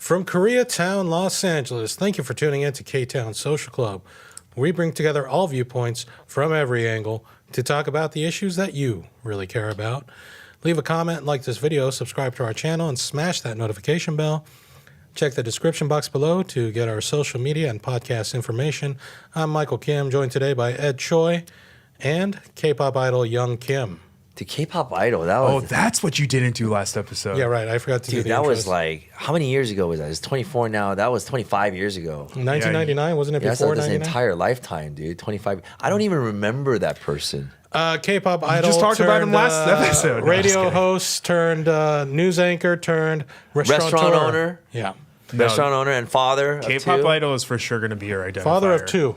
From Koreatown, Los Angeles, thank you for tuning in to Ktown Social Club. We bring together all viewpoints from every angle to talk about the issues that you really care about. Leave a comment, like this video, subscribe to our channel, and smash that notification bell. Check the description box below to get our social media and podcast information. I'm Michael Kim, joined today by Ed Choi and K-pop idol Young Kim. The K-pop idol, that was... Oh, that's what you didn't do last episode. Yeah, right. I forgot to do the Dude, that intros. was like... How many years ago was that? It's 24 now. That was 25 years ago. 1999, wasn't it Yeah, before that's 99? an entire lifetime, dude. 25... I don't even remember that person. K-pop idol just talked about him last episode. No, radio host turned news anchor turned restaurant owner. Yeah. No, Restaurant owner and father of K-pop two. idol is for sure going to be your identifier. Father of two.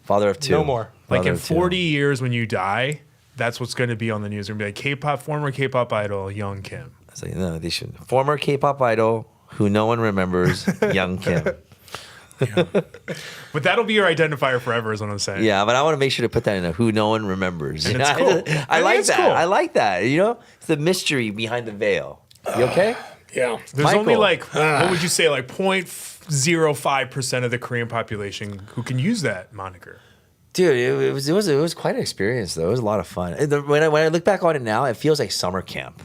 Father of two. No more. Like Father in of two. 40 years when you die, that's what's going to be on the news. They're going to be like former K-pop idol, Young Kim. It's like, no, they should. Former K-pop idol who no one remembers, Young Kim. But that'll be your identifier forever is what I'm saying. Yeah, but I want to make sure to put that in a who no one remembers. And it's cool. I like it's that. cool. I like that. You know, it's the mystery behind the veil. You okay? Yeah. There's Michael. only like, what would you say, like 0.05% of the Korean population who can use that moniker. Dude, it was quite an experience though. It was a lot of fun. When I look back on it now, it feels like summer camp.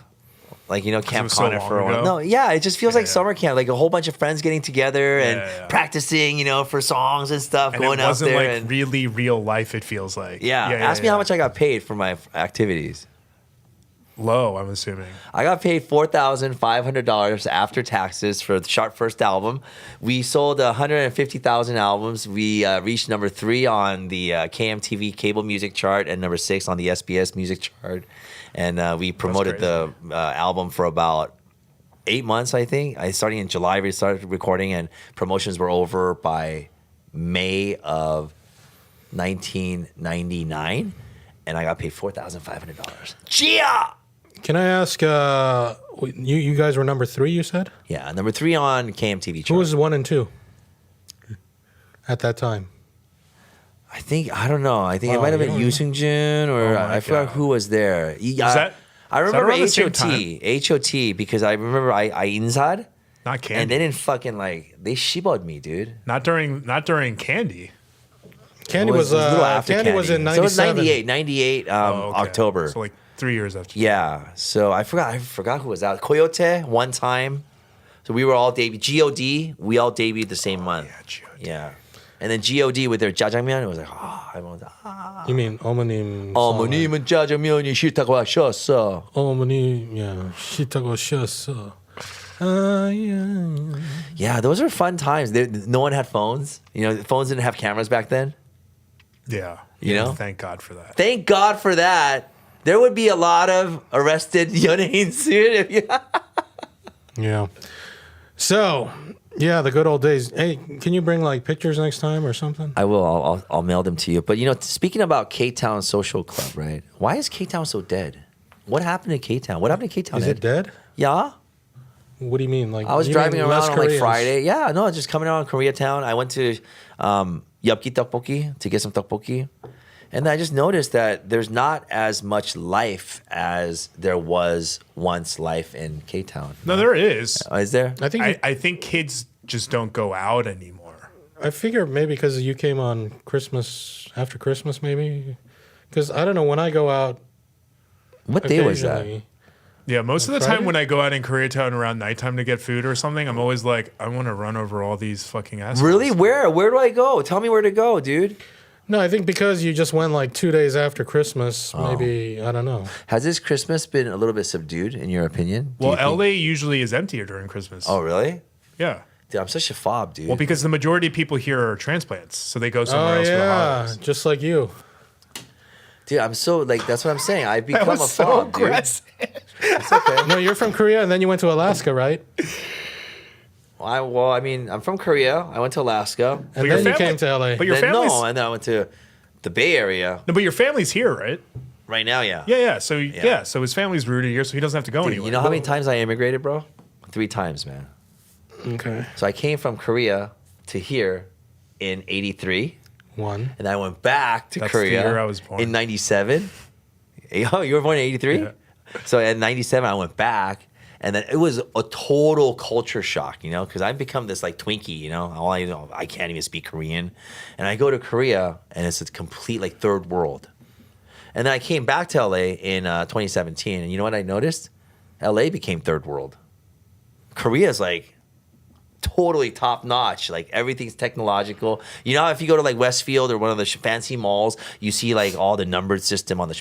Like, you know, Camp was so Connor long for a while. ago? No, yeah, it just feels like Yeah. summer camp. Like a whole bunch of friends getting together and Yeah. practicing, you know, for songs and stuff, And going it out wasn't there. like And really real life, it feels like. yeah, ask me how much I got paid for my activities. Low, I'm assuming. I got paid $4,500 after taxes for the Sharp first album. We sold 150,000 albums. We reached number 3 on the KMTV cable music chart and number 6 on the SBS music chart. And we promoted the album for about 8 months, I think. Starting in July, we started recording, and promotions were over by May of 1999. And I got paid $4,500. Chia! Can I ask, you guys were number 3, you said? Yeah, number 3 on KMTV chart. Who was 1 and 2 at that time? I don't know. I think it Oh, might have you been don't Yoo Seung-jun or Oh my I forgot God. who was there. I remember around the same HOT because I remember I inside Not and Candy. they didn't fucking they shibboed me, dude. Not during Candy. Candy It was a little after Candy was in So it was 97. 98 Oh, okay. October. So like 3 years after. Yeah. So I forgot who was out. Coyote one time. So we were all debuted. GOD, we all debuted the same month. Yeah, G.O.D. Yeah. And then GOD with their jjajangmyeon, it was like, everyone was like, You mean 어머님? 어머님은 짜장면이 싫다고 하셨어. 어머니, yeah, 싫다고 하셨어. Yeah. Yeah, those are fun times. No one had phones. You know, phones didn't have cameras back then. Yeah. You know? Thank God for that. Thank God for that. There would be a lot of arrested 연예인 soon. Yeah. So, yeah, the good old days. Hey, can you bring like pictures next time or something? I will. I'll mail them to you. But you know, speaking about Ktown Social Club, right? Why is Ktown so dead? What happened to Ktown? What happened to Ktown? Is it dead? Yeah. What do you mean? Like I was you driving mean around less on like Koreans? Friday. Yeah, no, just coming around Koreatown. I went to Yeopgi Tteokbokki to get some tteokbokki. And I just noticed that there's not as much life as there was once life in Ktown. No, there is. Is there? I think I think kids just don't go out anymore. I figure maybe because you came on Christmas after Christmas, maybe. Because I don't know when I go out. What day was that? occasionally- Yeah, most of the Friday? time when I go out in Koreatown around nighttime to get food or something, I'm always like, I want to run over all these fucking assholes. Really? Where? Where do I go? Tell me where to go, dude. No, I think because you just went like 2 days after Christmas, Oh. maybe I don't know. Has this Christmas been a little bit subdued, in your opinion? Do Well, you think- LA usually is emptier during Christmas. Oh, really? Yeah. Dude, I'm such a fob, dude. Well, because the majority of people here are transplants, so they go somewhere Oh else for the yeah, holidays. just like you. Dude, I'm so that's what I'm saying. I've become That was a so fob, dude. aggressive. It's okay. No, you're from Korea and then you went to Alaska, right? Well, I mean, I'm from Korea. I went to Alaska. And your then you family- came to LA. But your Then, family's no, and then I went to the Bay Area. no, but your family's here, right? Right now, yeah. Yeah, yeah. So so his family's rooted here, so he doesn't have to go Dude, anywhere. you know how many times I immigrated, bro? 3 times, man. Okay. So I came from Korea to here in 83. 1. And I went back to That's the Korea year I was born. in 97. Oh, you were born in 83? Yeah. So in 97, I went back. And then it was a total culture shock, you know, because I've become this like Twinkie, you know. I can't even speak Korean. And I go to Korea and it's a complete like third world. And then I came back to LA in 2017. And you know what I noticed? LA became third world. Korea's like totally top notch. Like everything's technological. You know, if you go to like Westfield or one of the fancy malls, you see like all the numbered system on the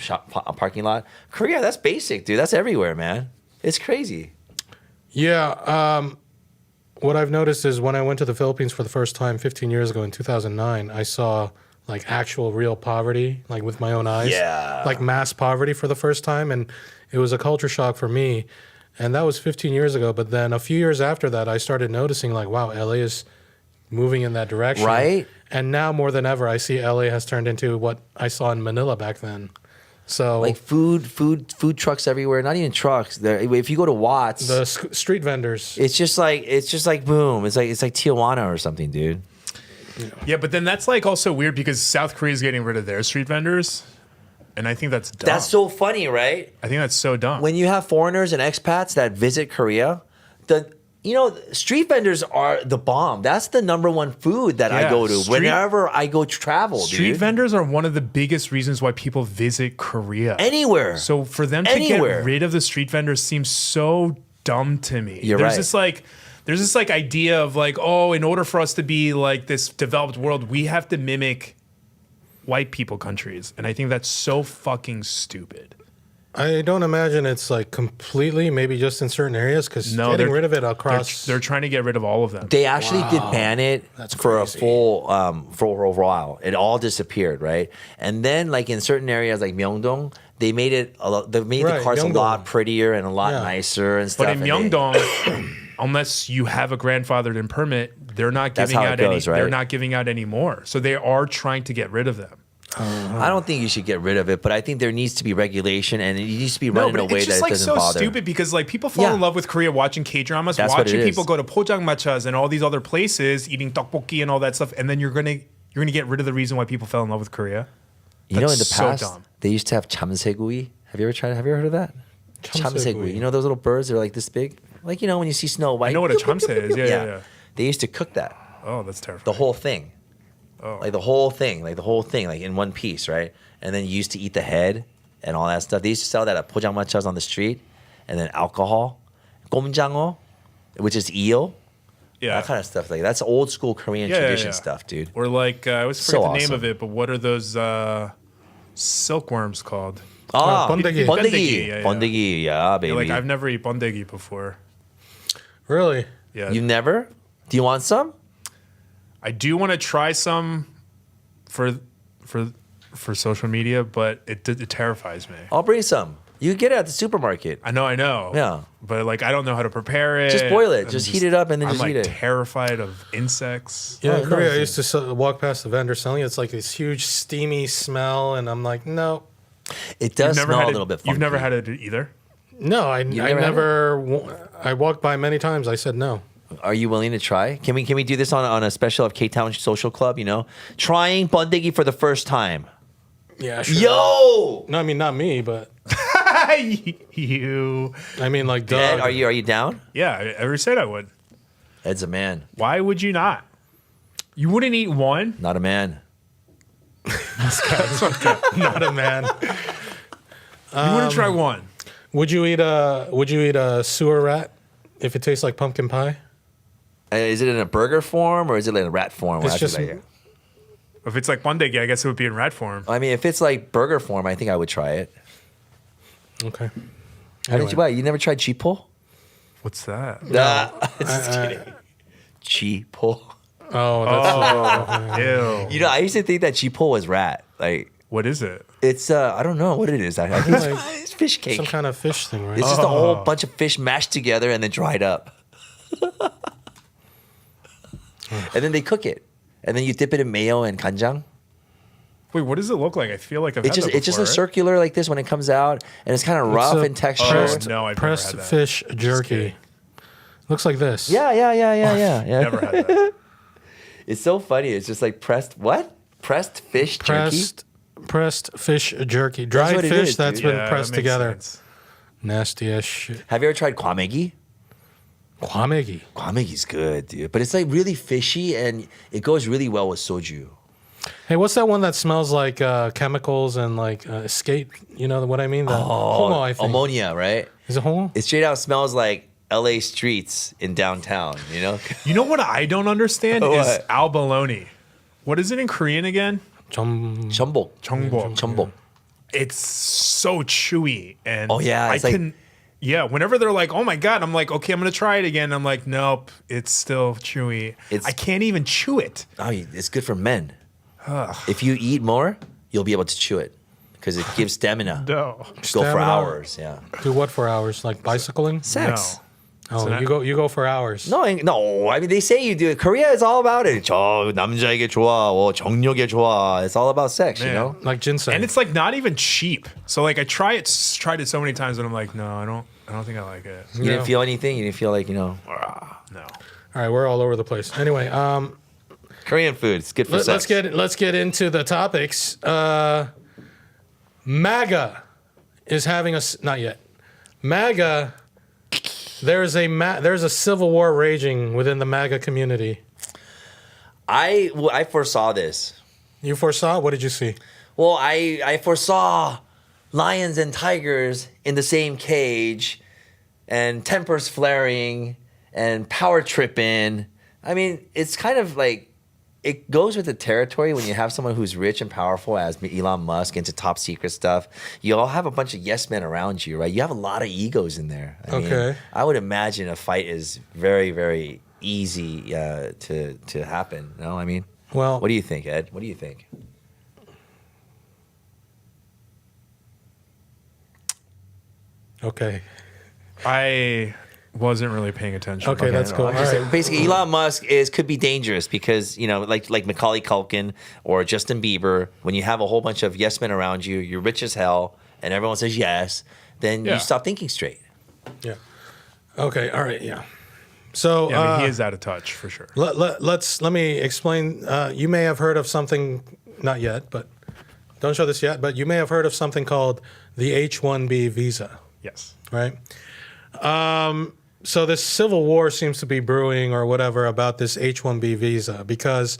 parking lot. Korea, that's basic, dude. That's everywhere, man. It's crazy. Yeah. What I've noticed is when I went to the Philippines for the first time 15 years ago in 2009, I saw like actual real poverty, like with my own eyes. Yeah. Like mass poverty for the first time. And it was a culture shock for me. And that was 15 years ago. But then a few years after that, I started noticing like, wow, LA is moving in that direction. Right. And now more than ever, I see LA has turned into what I saw in Manila back then. So like food trucks everywhere. Not even trucks. If you go to Watts, the street vendors. it's just like boom. It's like Tijuana or something, dude. Yeah, but then that's like also weird because South Korea is getting rid of their street vendors, and I think that's dumb. That's so funny, right? I think that's so dumb. When you have foreigners and expats that visit Korea, street vendors are the bomb. That's the number one food that I Yeah, go to whenever I go travel, street dude. vendors are one of the biggest reasons why people visit Korea. Anywhere. So for them to Anywhere. get rid of the street vendors seems so dumb to me. You're There's right. There's this like idea of like, oh, in order for us to be like this developed world, we have to mimic white people countries. And I think that's so fucking stupid. I don't imagine it's like completely, maybe just in certain areas, because getting they're- rid of it across. They're trying to get rid of all of them. They actually did ban it That's for crazy. for a while. It all disappeared, right? And then, like in certain areas like Myeongdong, they made it. They made Right, the carts a Myeongdong. lot prettier and a lot Yeah. nicer and stuff. But in and they- Myeongdong, unless you have a grandfathered in permit, they're not That's giving how it out goes, any. right? They're not giving out any more. So they are trying to get rid of them. I don't think you should get rid of it, but I think there needs to be regulation and it needs to be No, run in but a way it's that just it like doesn't so bother. stupid because like people fall Yeah. in love with Korea watching K-dramas, That's what watching it people is. go to pojangmachas and all these other places, eating tteokbokki and all that stuff, and then you're gonna get rid of the reason why people fell in love with Korea. You know, in the That's so past, dumb. they used to have chamsegui. Have you ever heard of that? Chamsegui. You know those little birds? They're like this big. Like, you know, when you see Snow White. I know what a chamse is. Yeah. They used to cook that. Oh, that's terrifying. The whole thing. Oh. Like the whole thing, like in one piece, right? And then you used to eat the head and all that stuff. They used to sell that at pojangmachas on the street, and then alcohol, 꼼장어, which is eel, Yeah. that kind of stuff. Like that's old school Korean tradition stuff, dude. Or like I always So forget the name awesome. of it, but what are those silkworms called? Bondegi. Bondegi, yeah. Bondegi, yeah, baby. Like I've never eaten bondegi before. Really? Yeah. You never? Do you want some? I do want to try some for social media, but it terrifies me. I'll bring some. You can get it at the supermarket. I know. Yeah. But like I don't know how to prepare it. Just boil it. I'm Just heat it up and then I'm just like eat it. terrified of insects. Yeah, Oh, in Korea, no. I used to walk past the vendor selling it. It's like this huge steamy smell, and I'm like, no. It does You've never smell had a it, little bit funky. You've never had it either? No, I never never. I walked by many times. I said no. Are you willing to try? Can we do this on a special of Ktown Social Club? You know, trying bondegi for the first time. Yeah, sure. Yo, No, I mean not me, but You. I mean like Ed, Doug. are you down? Yeah, I ever said I would. Ed's a man, Why would you not? You wouldn't eat one? not a man. Not a man. You wouldn't try one? Would you eat a sewer rat if it tastes like pumpkin pie? Is it in a burger form or is it in a rat form? It's just. If it's like bondegi, I guess it would be in rat form. I mean, if it's like burger form, I think I would try it. Okay. How did you buy it? You never tried chipo? What's that? Nah, just kidding. Chipo. Oh, that's. Ew. You know, I used to think that chipo was rat. Like, What is it? it's I don't know what it is. I think Like it's fish cake. some kind of fish thing, right? It's just a whole bunch of fish mashed together and then dried up. And then they cook it. And then you dip it in mayo and kanjang. Wait, what does it look like? I feel like I've It's had just that it's just a before, right? circular like this when it comes out, and it's kind of rough a in texture. pressed, no, I've never pressed had that. fish jerky. kidding. Looks like this. Yeah. Never had that. It's so funny. It's just like pressed what? Pressed fish jerky. Pressed fish jerky. Dried what it fish is, that's dude. been Yeah, pressed that makes together. sense. Nasty ass shit. Have you ever tried kwamegi? Kwamegi. Kwamegi's good, dude. But it's like really fishy and it goes really well with soju. Hey, what's that one that smells like chemicals and like skate? You know what I mean? The homo, I think. Ammonia, right? Is it homo? It straight out smells like LA streets in downtown, you know? You know what I don't understand is What? abalone. What is it in Korean again? Chumbok. Chongbok. It's so chewy. And Oh, yeah, I it's like- can. Yeah, whenever they're like, "Oh my god," I'm like, "Okay, I'm gonna try it again." I'm like, "Nope, it's still chewy. I can't even chew it." Oh, it's good for men. If you eat more, you'll be able to chew it because it gives stamina. No. Go for Stamina? hours, yeah. Do what for hours? Like bicycling? Sex. Oh, So you go for hours. No, no. I mean, they say you do it. Korea is all about it. 저 남자에게 좋아, 정력에 좋아. It's all about sex, you Yeah. know. Like ginseng. And it's like not even cheap. So like I tried it so many times and I'm like, no, I don't think I like it. You didn't feel anything. You didn't feel like No. All right, we're all over the place. Anyway, Korean food. It's good for sex. let's get into the topics. MAGA is having not yet. MAGA. There's a civil war raging within the MAGA community. I foresaw this. You foresaw? What did you see? Well, I foresaw lions and tigers in the same cage and tempers flaring and power tripping. I mean, it's kind of like it goes with the territory when you have someone who's rich and powerful as Elon Musk into top secret stuff. You all have a bunch of yes men around you, right? You have a lot of egos in there. I mean, I would imagine a fight is very, very easy to happen. No, I mean, Well, what do you think, Ed? What do you think? okay. I wasn't really paying attention. Okay, that's cool. I'm just All saying, basically, Elon Musk could be dangerous because like Macaulay Culkin or Justin Bieber. When you have a whole bunch of yes men around you, you're rich as hell, and everyone says yes, then Yeah. you stop thinking straight. Yeah. Okay. All right. Yeah. So Yeah, I mean, he is out of touch for sure. let me explain. You may have heard of something, not yet, but don't show this yet. But you may have heard of something called the H-1B visa, Yes. right? So this civil war seems to be brewing or whatever about this H-1B visa because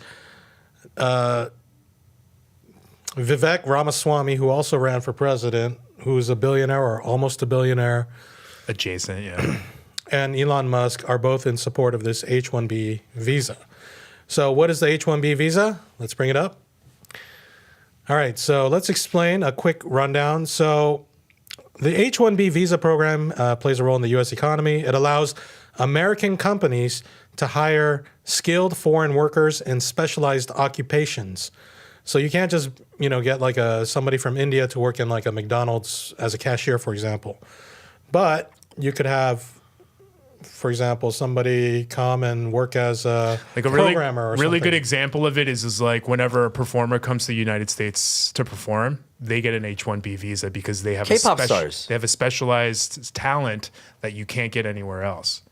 Vivek Ramaswamy, who also ran for president, who's a billionaire or almost a billionaire, Adjacent, yeah. and Elon Musk are both in support of this H-1B visa. So what is the H-1B visa? Let's bring it up. All right, so let's explain a quick rundown. So the H-1B visa program plays a role in the U.S. economy. It allows American companies to hire skilled foreign workers in specialized occupations. So you can't just, get like somebody from India to work in like a McDonald's as a cashier, for example. But you could have, for example, somebody come and work as a Like a programmer or really something. good example of it is like whenever a performer comes to the United States to perform, they get an H-1B visa because they have K-pop stars. They have a specialized talent that you can't get anywhere else.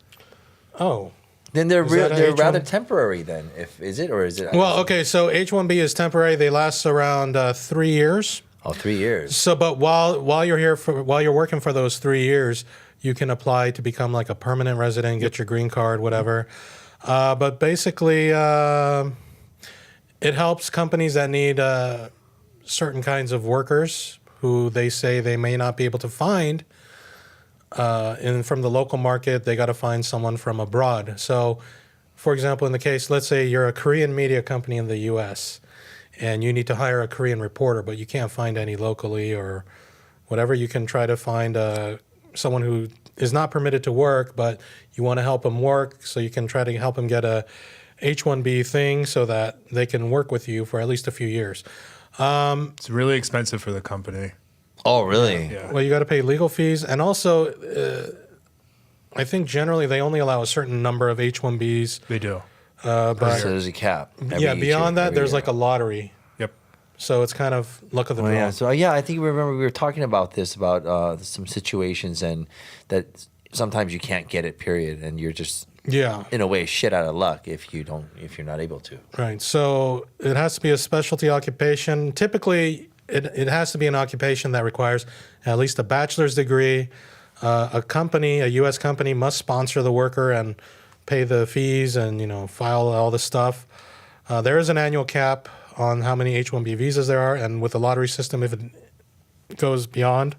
Oh. Then they're Is that a they're rather H1? temporary. Then, is it? Well, okay, so H-1B is temporary. They last around 3 years. Oh, 3 years. So, but while you're here while you're working for those 3 years, you can apply to become like a permanent resident, get your green card, whatever. But basically, it helps companies that need certain kinds of workers who they say they may not be able to find from the local market. They got to find someone from abroad. So, for example, in the case, let's say you're a Korean media company in the U.S. and you need to hire a Korean reporter, but you can't find any locally or whatever. You can try to find someone who is not permitted to work, but you want to help them work, so you can try to help them get a H-1B thing so that they can work with you for at least a few years. It's really expensive for the company. Oh, really? Yeah. Well, you got to pay legal fees, and also, I think generally they only allow a certain number of H-1Bs. They do. So there's a cap. Beyond that, there's like a lottery. Yep. So it's kind of luck of the Oh, draw. yeah. So I think we were talking about this about some situations and that sometimes you can't get it. Period, and you're just Yeah. in a way shit out of luck if you're not able to. Right. So it has to be a specialty occupation. Typically, it has to be an occupation that requires at least a bachelor's degree, a U.S. company must sponsor the worker and pay the fees and, file all the stuff. There is an annual cap on how many H-1B visas there are, and with the lottery system, if it goes beyond.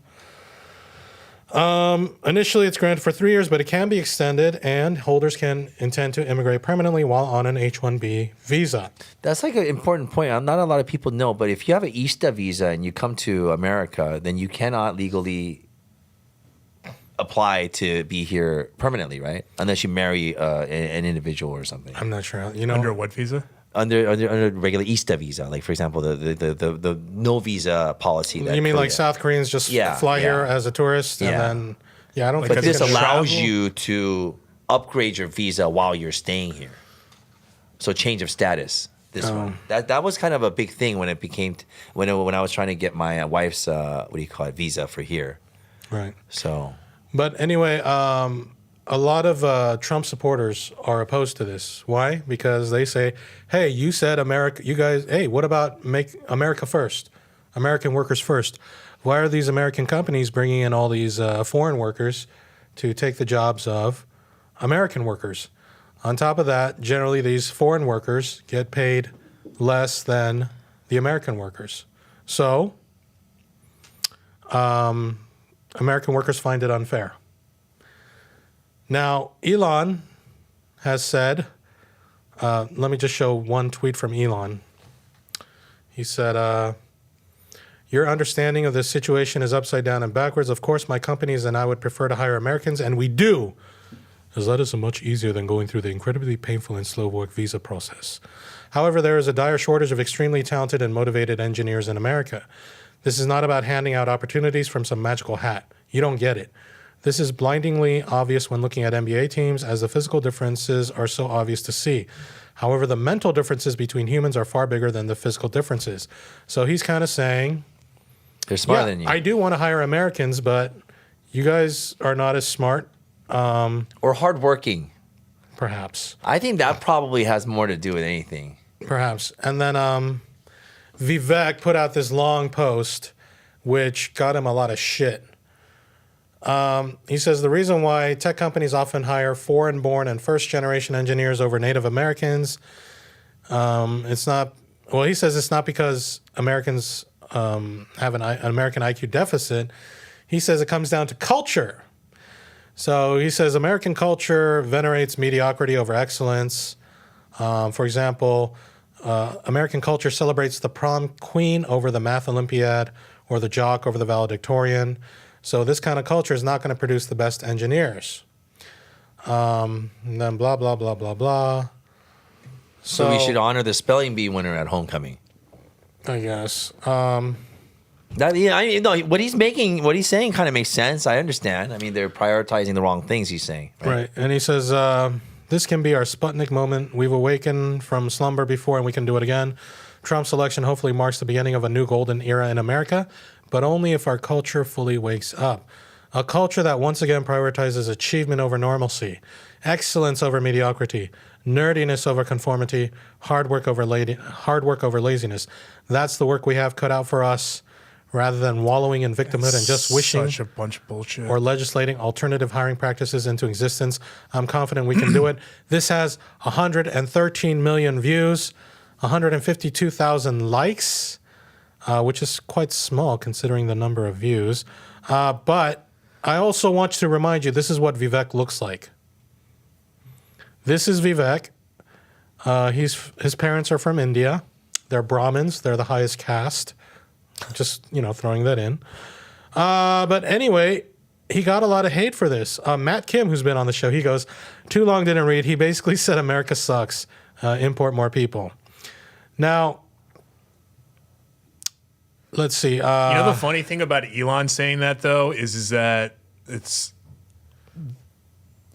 Initially, it's granted for 3 years, but it can be extended, and holders can intend to immigrate permanently while on an H-1B visa. That's like an important point. Not a lot of people know, but if you have an ESTA visa and you come to America, then you cannot legally apply to be here permanently, right? Unless you marry an individual or something. I'm not sure. Under what visa? Under regular ESTA visa, like for example, the no visa policy. That you mean Korea. like South Koreans just fly here as a tourist, and then I don't think But this it's gonna allows travel. you to upgrade your visa while you're staying here. So change of status. This one that was kind of a big thing when it became when I was trying to get my wife's visa for here. Right. So, But anyway, a lot of Trump supporters are opposed to this. Why? Because they say, hey, you said America, you guys, hey, what about make America first? American workers first. Why are these American companies bringing in all these foreign workers to take the jobs of American workers? On top of that, generally these foreign workers get paid less than the American workers. So, American workers find it unfair. Now, Elon has said, let me just show one tweet from Elon. He said, your understanding of this situation is upside down and backwards. Of course, my companies and I would prefer to hire Americans, and we do, as that is much easier than going through the incredibly painful and slow work visa process. However, there is a dire shortage of extremely talented and motivated engineers in America. This is not about handing out opportunities from some magical hat. You don't get it. This is blindingly obvious when looking at NBA teams, as the physical differences are so obvious to see. However, the mental differences between humans are far bigger than the physical differences. So he's kind of saying, they're smarter than you. I do want to hire Americans, but you guys are not as smart. Or hardworking. Perhaps. I think that probably has more to do with anything. Perhaps. And then Vivek put out this long post, which got him a lot of shit. He says the reason why tech companies often hire foreign-born and first-generation engineers over Native Americans, it's not. Well, he says it's not because Americans have an American IQ deficit. He says it comes down to culture. So he says American culture venerates mediocrity over excellence. For example, American culture celebrates the prom queen over the math Olympiad or the jock over the valedictorian. So this kind of culture is not going to produce the best engineers. And then blah, blah, blah, blah, blah. So we should honor the spelling bee winner at homecoming. I guess. No, what he's saying kind of makes sense. I understand. I mean, they're prioritizing the wrong things, he's saying. Right. And he says, this can be our Sputnik moment. We've awakened from slumber before and we can do it again. Trump's election hopefully marks the beginning of a new golden era in America, but only if our culture fully wakes up. A culture that once again prioritizes achievement over normalcy, excellence over mediocrity, nerdiness over conformity, hard work over laziness. That's the work we have cut out for us, rather than wallowing in victimhood and just wishing Such a bunch of bullshit. or legislating alternative hiring practices into existence. I'm confident we can do it. This has 113 million views, 152,000 likes, which is quite small considering the number of views. But I also want to remind you, this is what Vivek looks like. This is Vivek. His parents are from India. They're Brahmins. They're the highest caste. Just, throwing that in. But anyway, he got a lot of hate for this. Matt Kim, who's been on the show, he goes, too long didn't read. He basically said America sucks. Import more people. Now, let's see. The funny thing about Elon saying that, though, is that it's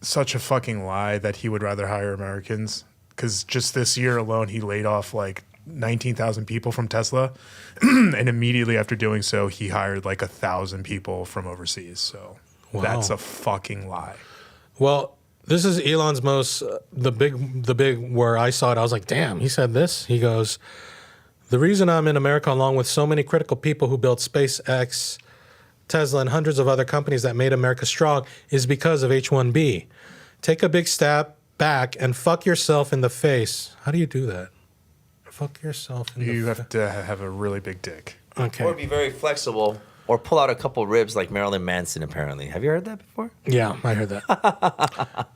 such a fucking lie that he would rather hire Americans. Because just this year alone, he laid off like 19,000 people from Tesla. And immediately after doing so, he hired like 1,000 people from overseas. So that's a fucking lie. Well, this is Elon's the big where I saw it, I was like, damn, he said this. He goes, the reason I'm in America along with so many critical people who built SpaceX, Tesla, and hundreds of other companies that made America strong is because of H-1B. Take a big step back and fuck yourself in the face. How do you do that? Fuck yourself in the face. You have to have a really big dick. Okay. Or be very flexible, or pull out a couple ribs like Marilyn Manson. Apparently, have you heard that before? Yeah, I heard that.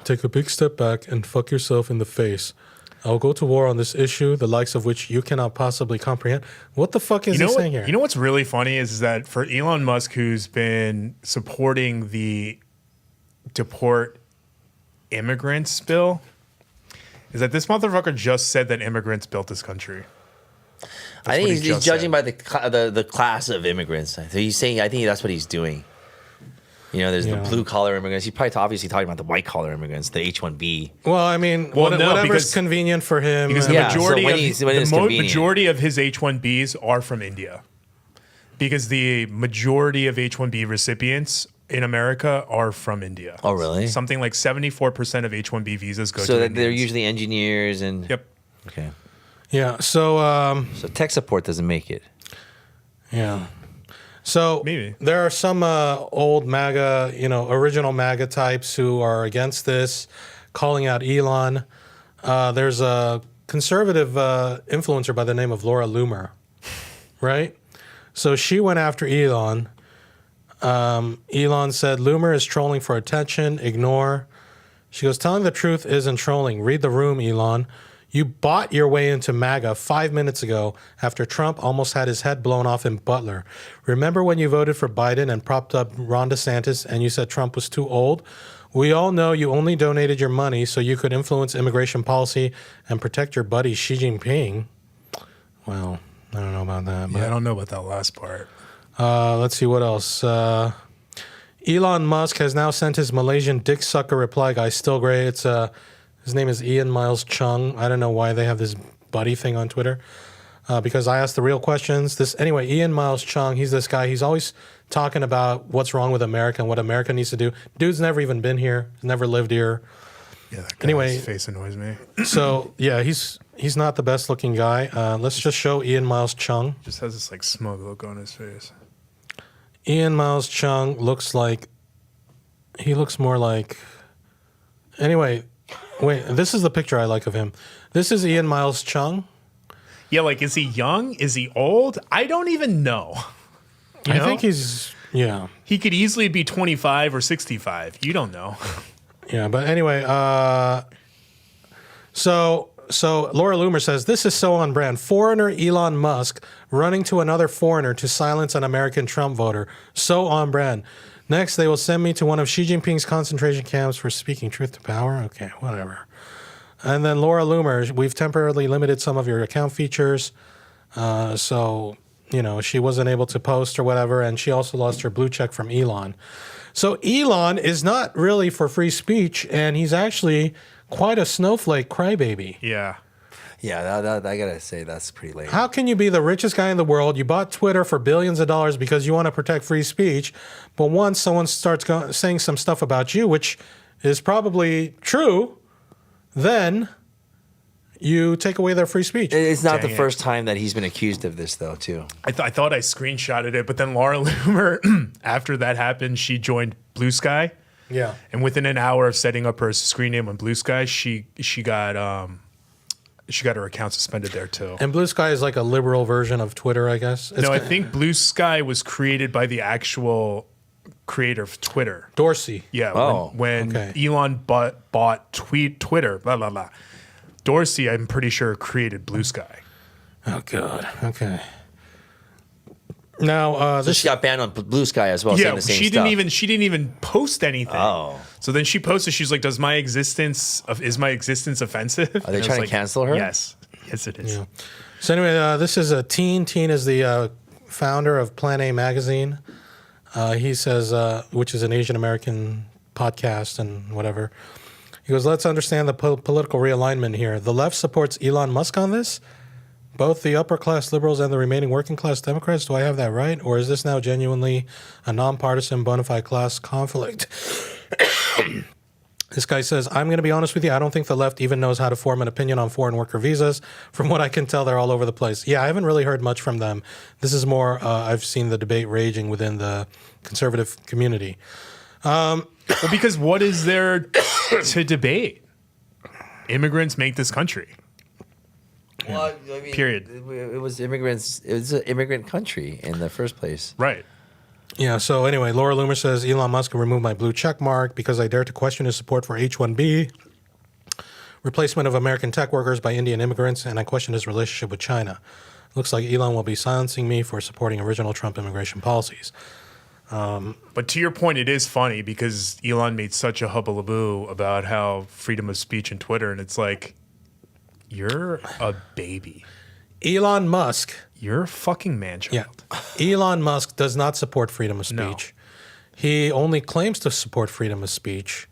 Take a big step back and fuck yourself in the face. I'll go to war on this issue, the likes of which you cannot possibly comprehend. What the fuck is he saying here? You know what's really funny is that for Elon Musk, who's been supporting the deport immigrants bill, is that this motherfucker just said that immigrants built this country. I think what he he's just judging said. by the class of immigrants. So he's saying, I think that's what he's doing. You know, there's the blue collar immigrants. He's probably obviously talking about the white collar immigrants, the H-1B. Well, I mean, Well, no, whatever's because- convenient for him. Because the Yeah, so majority, when of, he's- when it's the convenient. majority of his H-1Bs are from India. Because the majority of H-1B recipients in America are from India. Oh, really? Something like 74% of H-1B visas go So to that they're Indians. usually engineers and Yep. Okay. Yeah, so So tech support doesn't make it. yeah. So Maybe. there are some old MAGA, original MAGA types who are against this, calling out Elon. There's a conservative influencer by the name of Laura Loomer, right? So she went after Elon. Elon said, Loomer is trolling for attention, ignore. She goes, telling the truth isn't trolling. Read the room, Elon. You bought your way into MAGA 5 minutes ago after Trump almost had his head blown off in Butler. Remember when you voted for Biden and propped up Ron DeSantis and you said Trump was too old? We all know you only donated your money so you could influence immigration policy and protect your buddy Xi Jinping. Well, I don't know about that. But Yeah, I don't know about that last part. let's see what else. Elon Musk has now sent his Malaysian dick sucker reply guy, still gray. It's his name is Ian Miles Chung. I don't know why they have this buddy thing on Twitter. Because I asked the real questions. Ian Miles Chung, he's this guy. He's always talking about what's wrong with America and what America needs to do. Dude's never even been here, never lived here. Yeah, that guy's Anyway. face annoys me. So yeah, he's not the best looking guy. Let's just show Ian Miles Chung. Just has this like smug look on his face. Ian Miles Chung looks more like. Anyway, wait. This is the picture I like of him. This is Ian Miles Chung. Yeah, like, is he young? Is he old? I don't even know. You I know? think he's He could easily be 25 or 65. You don't know. yeah. But anyway, so Laura Loomer says this is so on brand. Foreigner Elon Musk running to another foreigner to silence an American Trump voter. So on brand. Next, they will send me to one of Xi Jinping's concentration camps for speaking truth to power. Okay, whatever. And then Laura Loomer, we've temporarily limited some of your account features. So, she wasn't able to post or whatever. And she also lost her blue check from Elon. So Elon is not really for free speech. And he's actually quite a snowflake crybaby. Yeah. Yeah, that I gotta say that's pretty late. How can you be the richest guy in the world? You bought Twitter for billions of dollars because you want to protect free speech. But once someone starts saying some stuff about you, which is probably true, then you take away their free speech. It's not Dang the it. first time that he's been accused of this, though, too. I thought I screenshotted it, but then Laura Loomer, after that happened, she joined Blue Sky. Yeah. And within an hour of setting up her screen name on Blue Sky, she got her account suspended there too. And Blue Sky is like a liberal version of Twitter, I guess. It's No, I think Blue Sky was created by the actual creator of Twitter. Dorsey. Yeah. Oh, when okay. Elon bought Twitter, blah blah blah. Dorsey, I'm pretty sure, created Blue Sky. Oh, God. Okay. Now, So this she got banned on Blue Sky as well, saying Yeah, the same she stuff. didn't even post anything. Oh. So then she posted. She's like, "Is my existence offensive?" Are they trying to cancel her? Yes, yes, it is. Yeah. So anyway, this is a Teen. Teen is the founder of Plan A magazine. He says, which is an Asian American podcast and whatever. He goes, let's understand the political realignment here. The left supports Elon Musk on this. Both the upper class liberals and the remaining working class Democrats. Do I have that right? Or is this now genuinely a nonpartisan bona fide class conflict? This guy says, I'm going to be honest with you. I don't think the left even knows how to form an opinion on foreign worker visas. From what I can tell, they're all over the place. Yeah, I haven't really heard much from them. This is more, I've seen the debate raging within the conservative community. Well, because what is there to debate? Immigrants make this country. Well, I mean, Period. It was immigrants. It was an immigrant country in the first place. Right. Yeah, so anyway, Laura Loomer says, Elon Musk will remove my blue check mark because I dare to question his support for H-1B, replacement of American tech workers by Indian immigrants, and I question his relationship with China. Looks like Elon will be silencing me for supporting original Trump immigration policies. But to your point, it is funny because Elon made such a hubbalaboo about how freedom of speech and Twitter, and it's like, you're a baby. Elon Musk... You're a fucking man-child. Yeah. Elon Musk does not support freedom of speech. No. He only claims to support freedom of speech,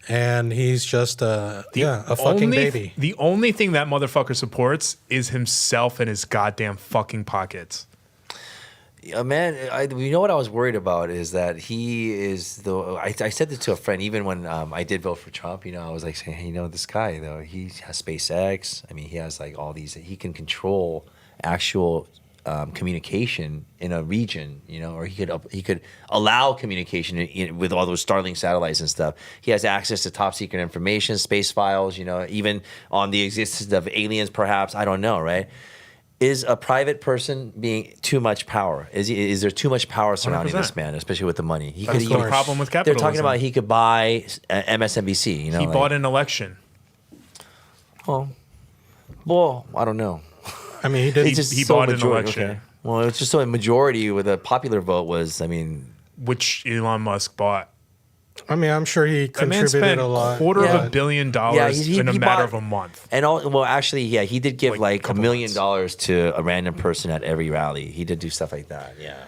and he's just a fucking baby. The only thing that motherfucker supports is himself and his goddamn fucking pockets. Man, you know what I was worried about is that he is the. I said this to a friend even when I did vote for Trump. You know, I was like saying, hey, you know, this guy though, he has SpaceX. I mean, he has like all these. He can control actual communication in a region, you know, or he could allow communication with all those Starlink satellites and stuff. He has access to top secret information, space files, you know, even on the existence of aliens, perhaps. I don't know, right? Is a private person being too much power? Is there too much power surrounding 100%. this man, especially with the money? He That's the problem with capitalism. They're talking about he could buy MSNBC. You know, He bought an election. Well, I don't know. I mean, he did. It's just he so bought an majority. election. Okay. Well, it's just so a majority with a popular vote was. I mean, Which Elon Musk bought. I mean, I'm sure he That man contributed spent a lot. $250 Yeah. million he in a he matter bought- of a month. And well, actually, yeah, he did give Like, like $1 couple million months. to a random person at every rally. He did do stuff like that. Yeah.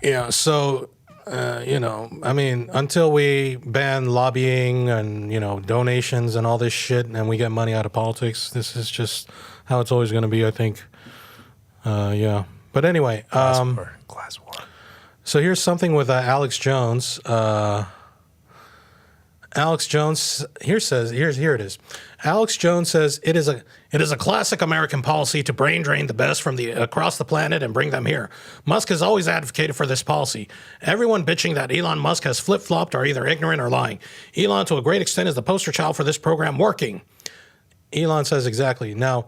Yeah, so, you know, I mean, until we ban lobbying and, you know, donations and all this shit and we get money out of politics, this is just how it's always going to be, I think. Yeah. But anyway, Glass war. so here's something with Alex Jones. Alex Jones here it is. Alex Jones says it is a classic American policy to brain drain the best from across the planet and bring them here. Musk has always advocated for this policy. Everyone bitching that Elon Musk has flip-flopped are either ignorant or lying. Elon, to a great extent, is the poster child for this program working. Elon says exactly. Now,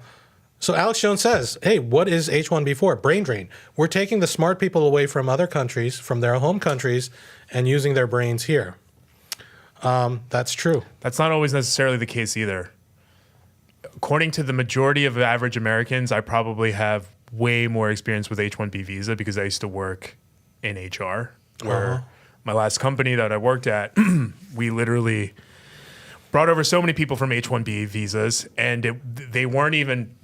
so Alex Jones says, hey, what is H-1B for? Brain drain. We're taking the smart people away from other countries, from their home countries, and using their brains here. That's true. That's not always necessarily the case either. According to the majority of average Americans, I probably have way more experience with H-1B visa because I used to work in HR, where my last company that I worked at, we literally brought over so many people from H-1B visas, and they weren't even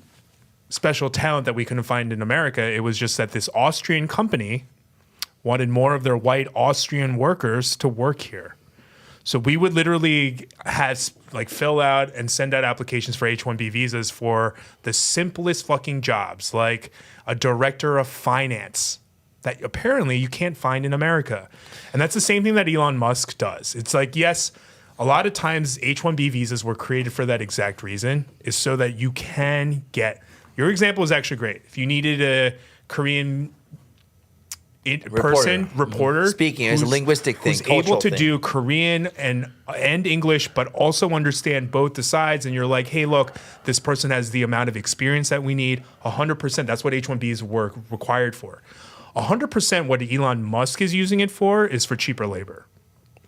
special talent that we couldn't find in America. It was just that this Austrian company wanted more of their white Austrian workers to work here. So we would literally fill out and send out applications for H-1B visas for the simplest fucking jobs, like a director of finance that apparently you can't find in America. And that's the same thing that Elon Musk does. It's like, yes, a lot of times H-1B visas were created for that exact reason, is so that you can get, your example is actually great. If you needed a Korean reporter Speaking as a linguistic thing, who's able cultural to thing. do Korean and English, but also understand both the sides. And you're like, hey, look, this person has the amount of experience that we need. 100%. That's what H-1Bs were required for. 100% what Elon Musk is using it for is for cheaper labor.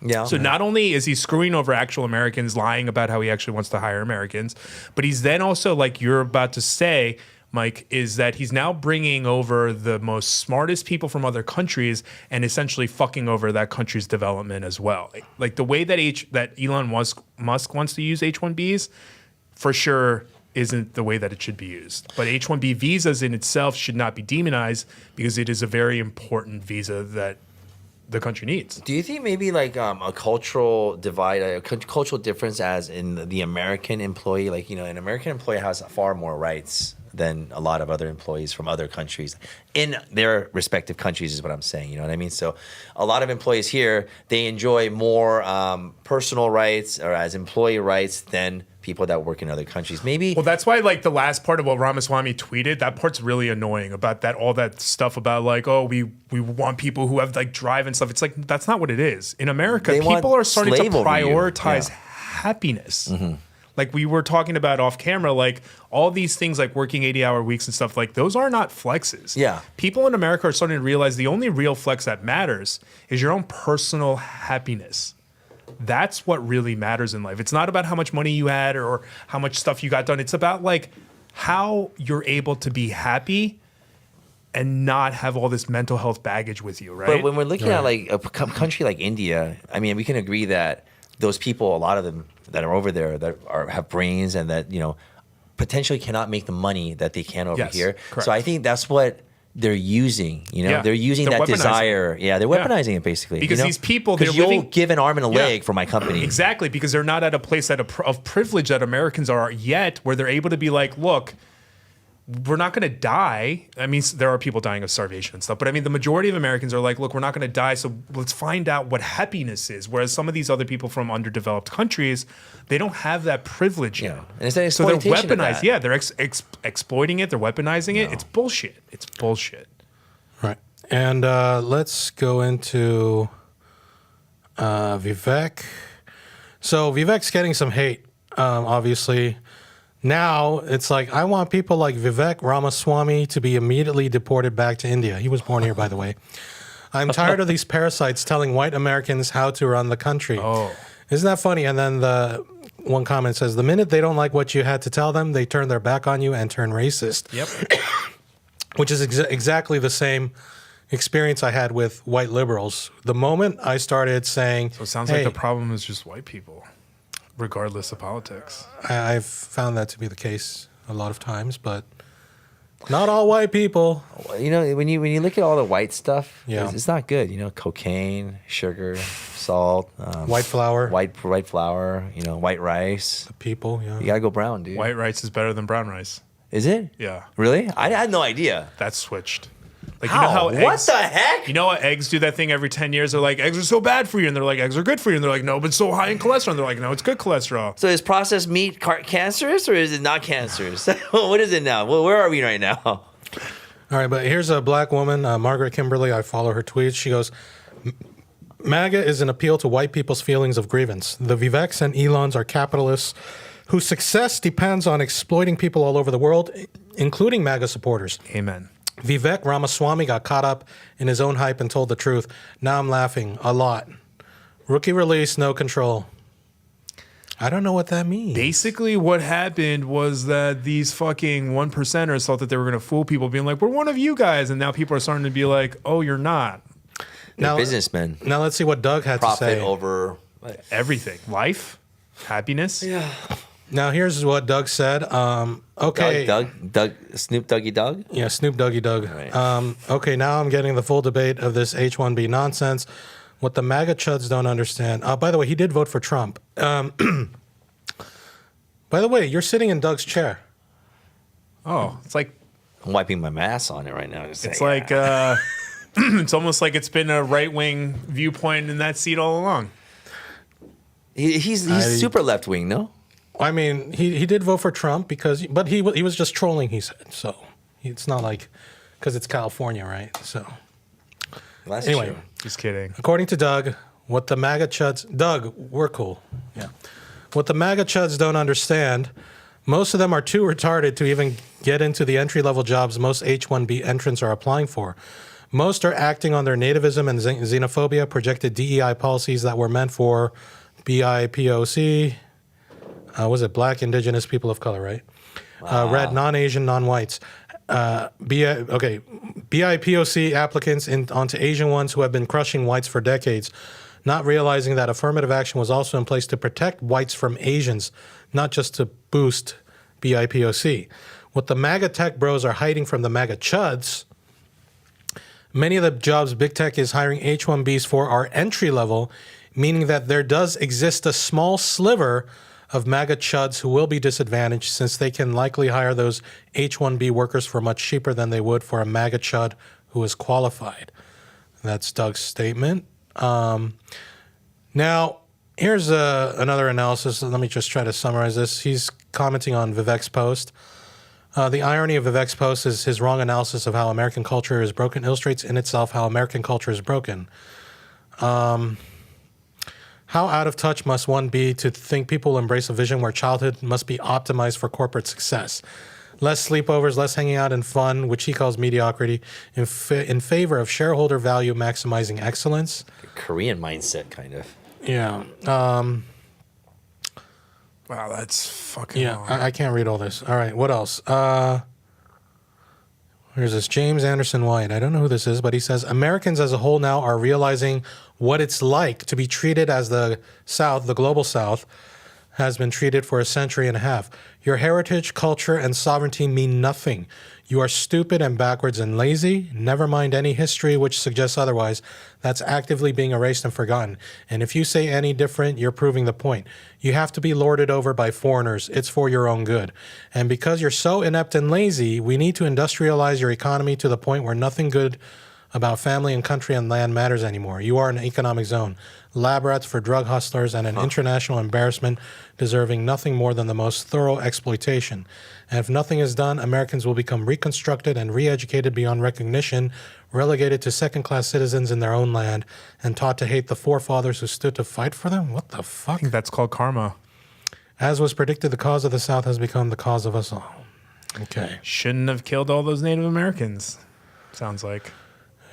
Yeah. So not only is he screwing over actual Americans, lying about how he actually wants to hire Americans, but he's then also, like you're about to say, Mike, is that he's now bringing over the most smartest people from other countries and essentially fucking over that country's development as well. Like the way that Elon Musk wants to use H-1Bs, for sure isn't the way that it should be used. But H-1B visas in itself should not be demonized because it is a very important visa that the country needs. Do you think maybe like a cultural divide, a cultural difference as in the American employee? Like, you know, an American employee has far more rights than a lot of other employees from other countries in their respective countries is what I'm saying. You know what I mean? So a lot of employees here, they enjoy more personal rights or as employee rights than people that work in other countries. Maybe. Well, that's why like the last part of what Ramaswamy tweeted, that part's really annoying about that, all that stuff about like, oh, we want people who have like drive and stuff. It's like, that's not what it is. In America, They want people are starting to slave over you. prioritize Yeah. happiness. Like we were talking about off camera, like all these things like working 80-hour weeks and stuff, like those are not flexes. Yeah. People in America are starting to realize the only real flex that matters is your own personal happiness. That's what really matters in life. It's not about how much money you had or how much stuff you got done. It's about like how you're able to be happy and not have all this mental health baggage with you, right? But when we're looking at like a country like India, I mean, we can agree that those people, a lot of them that are over there that have brains and that, you know, potentially cannot make the money that they can over Yes, here. correct. So I think that's what they're using, you know, Yeah, they're using they're that weaponizing desire. Yeah, they're weaponizing it basically. Because you know? these people, 'Cause they're you'll living- give an arm and a Yeah. leg for my company. Exactly, because they're not at a place of privilege that Americans are yet, where they're able to be like, look, we're not going to die. I mean, there are people dying of starvation and stuff, but I mean, the majority of Americans are like, look, we're not going to die, so let's find out what happiness is. Whereas some of these other people from underdeveloped countries, they don't have that privilege yet. Yeah. And it's an So they're exploitation of weaponized. that. Yeah, they're exploiting it. They're weaponizing it. It's bullshit. It's bullshit. Right. And let's go into Vivek. So Vivek's getting some hate, obviously. Now it's like, I want people like Vivek Ramaswamy to be immediately deported back to India. He was born here, by the way. I'm tired of these parasites telling white Americans how to run the country. Oh. Isn't that funny? And then the one comment says, the minute they don't like what you had to tell them, they turn their back on you and turn racist. Yep. Which is exactly the same experience I had with white liberals. The moment I started saying, So it sounds hey, like the problem is just white people, regardless of politics. I've found that to be the case a lot of times, but not all white people. You know, when you look at all the white stuff, Yeah. it's not good. You know, cocaine, sugar, salt, White flour. white flour. You know, white rice. People, yeah. You gotta go brown, dude. White rice is better than brown rice. Is it? Yeah, Really? I had no idea. that's switched. Like How? you know how What eggs, the heck? You know how eggs do that thing every 10 years? They're like, eggs are so bad for you. And they're like, eggs are good for you. And they're like, no, but it's so high in cholesterol. And they're like, no, it's good cholesterol. So is processed meat cancerous or is it not cancerous? What is it now? Well, where are we right now? All right, but here's a black woman, Margaret Kimberly. I follow her tweets. She goes, MAGA is an appeal to white people's feelings of grievance. The Viveks and Elons are capitalists whose success depends on exploiting people all over the world, including MAGA supporters. Amen. Vivek Ramaswamy got caught up in his own hype and told the truth. Now I'm laughing a lot. Rookie release, no control. I don't know what that means. Basically, what happened was that these fucking 1%ers thought that they were going to fool people, being like, we're one of you guys. And now people are starting to be like, oh, you're not. They're businessmen. Now let's see what Doug had to Profit say. over. Everything. Life, happiness. Yeah. Now here's what Doug said. Okay. Snoop Douggy Doug. Yeah, Snoop Douggy Doug. Right. Okay, now I'm getting the full debate of this H-1B nonsense. What the MAGA chuds don't understand. By the way, he did vote for Trump. By the way, you're sitting in Doug's chair. Oh, it's like, I'm wiping my mask on it right now. it's like, it's almost like it's been a right wing viewpoint in that seat all along. He's super left wing, no? I mean, he did vote for Trump but he was just trolling, he said. So it's not like, because it's California, right? So That's anyway, true. Just kidding. according to Doug, what the MAGA chuds, Doug, we're cool. Yeah. What the MAGA chuds don't understand, most of them are too retarded to even get into the entry-level jobs most H-1B entrants are applying for. Most are acting on their nativism and xenophobia, projected DEI policies that were meant for BIPOC, was it Black, Indigenous, People of Color, right? Red, non-Asian, non-whites. BIPOC applicants onto Asian ones who have been crushing whites for decades, not realizing that affirmative action was also in place to protect whites from Asians, not just to boost BIPOC. What the MAGA tech bros are hiding from the MAGA chuds, many of the jobs big tech is hiring H-1Bs for are entry level, meaning that there does exist a small sliver of MAGA chuds who will be disadvantaged since they can likely hire those H-1B workers for much cheaper than they would for a MAGA chud who is qualified. That's Doug's statement. Now, here's another analysis. Let me just try to summarize this. He's commenting on Vivek's post. The irony of Vivek's post is his wrong analysis of how American culture is broken illustrates in itself how American culture is broken. How out of touch must one be to think people embrace a vision where childhood must be optimized for corporate success? Less sleepovers, less hanging out and fun, which he calls mediocrity, in favor of shareholder value maximizing excellence. Korean mindset, kind of. Yeah. Wow, that's fucking Yeah, long. I can't read all this. All right, what else? Here's this James Anderson White. I don't know who this is, but he says Americans as a whole now are realizing what it's like to be treated as the South, the global South, has been treated for a century and a half. Your heritage, culture, and sovereignty mean nothing. You are stupid and backwards and lazy. Never mind any history which suggests otherwise. That's actively being erased and forgotten. And if you say any different, you're proving the point. You have to be lorded over by foreigners. It's for your own good. And because you're so inept and lazy, we need to industrialize your economy to the point where nothing good about family and country and land matters anymore. You are an economic zone, lab rats for drug hustlers, and an international embarrassment deserving nothing more than the most thorough exploitation. And if nothing is done, Americans will become reconstructed and re-educated beyond recognition, relegated to second-class citizens in their own land, and taught to hate the forefathers who stood to fight for them? What the fuck? I think that's called karma. As was predicted, the cause of the South has become the cause of us all. Okay. Shouldn't have killed all those Native Americans, sounds like.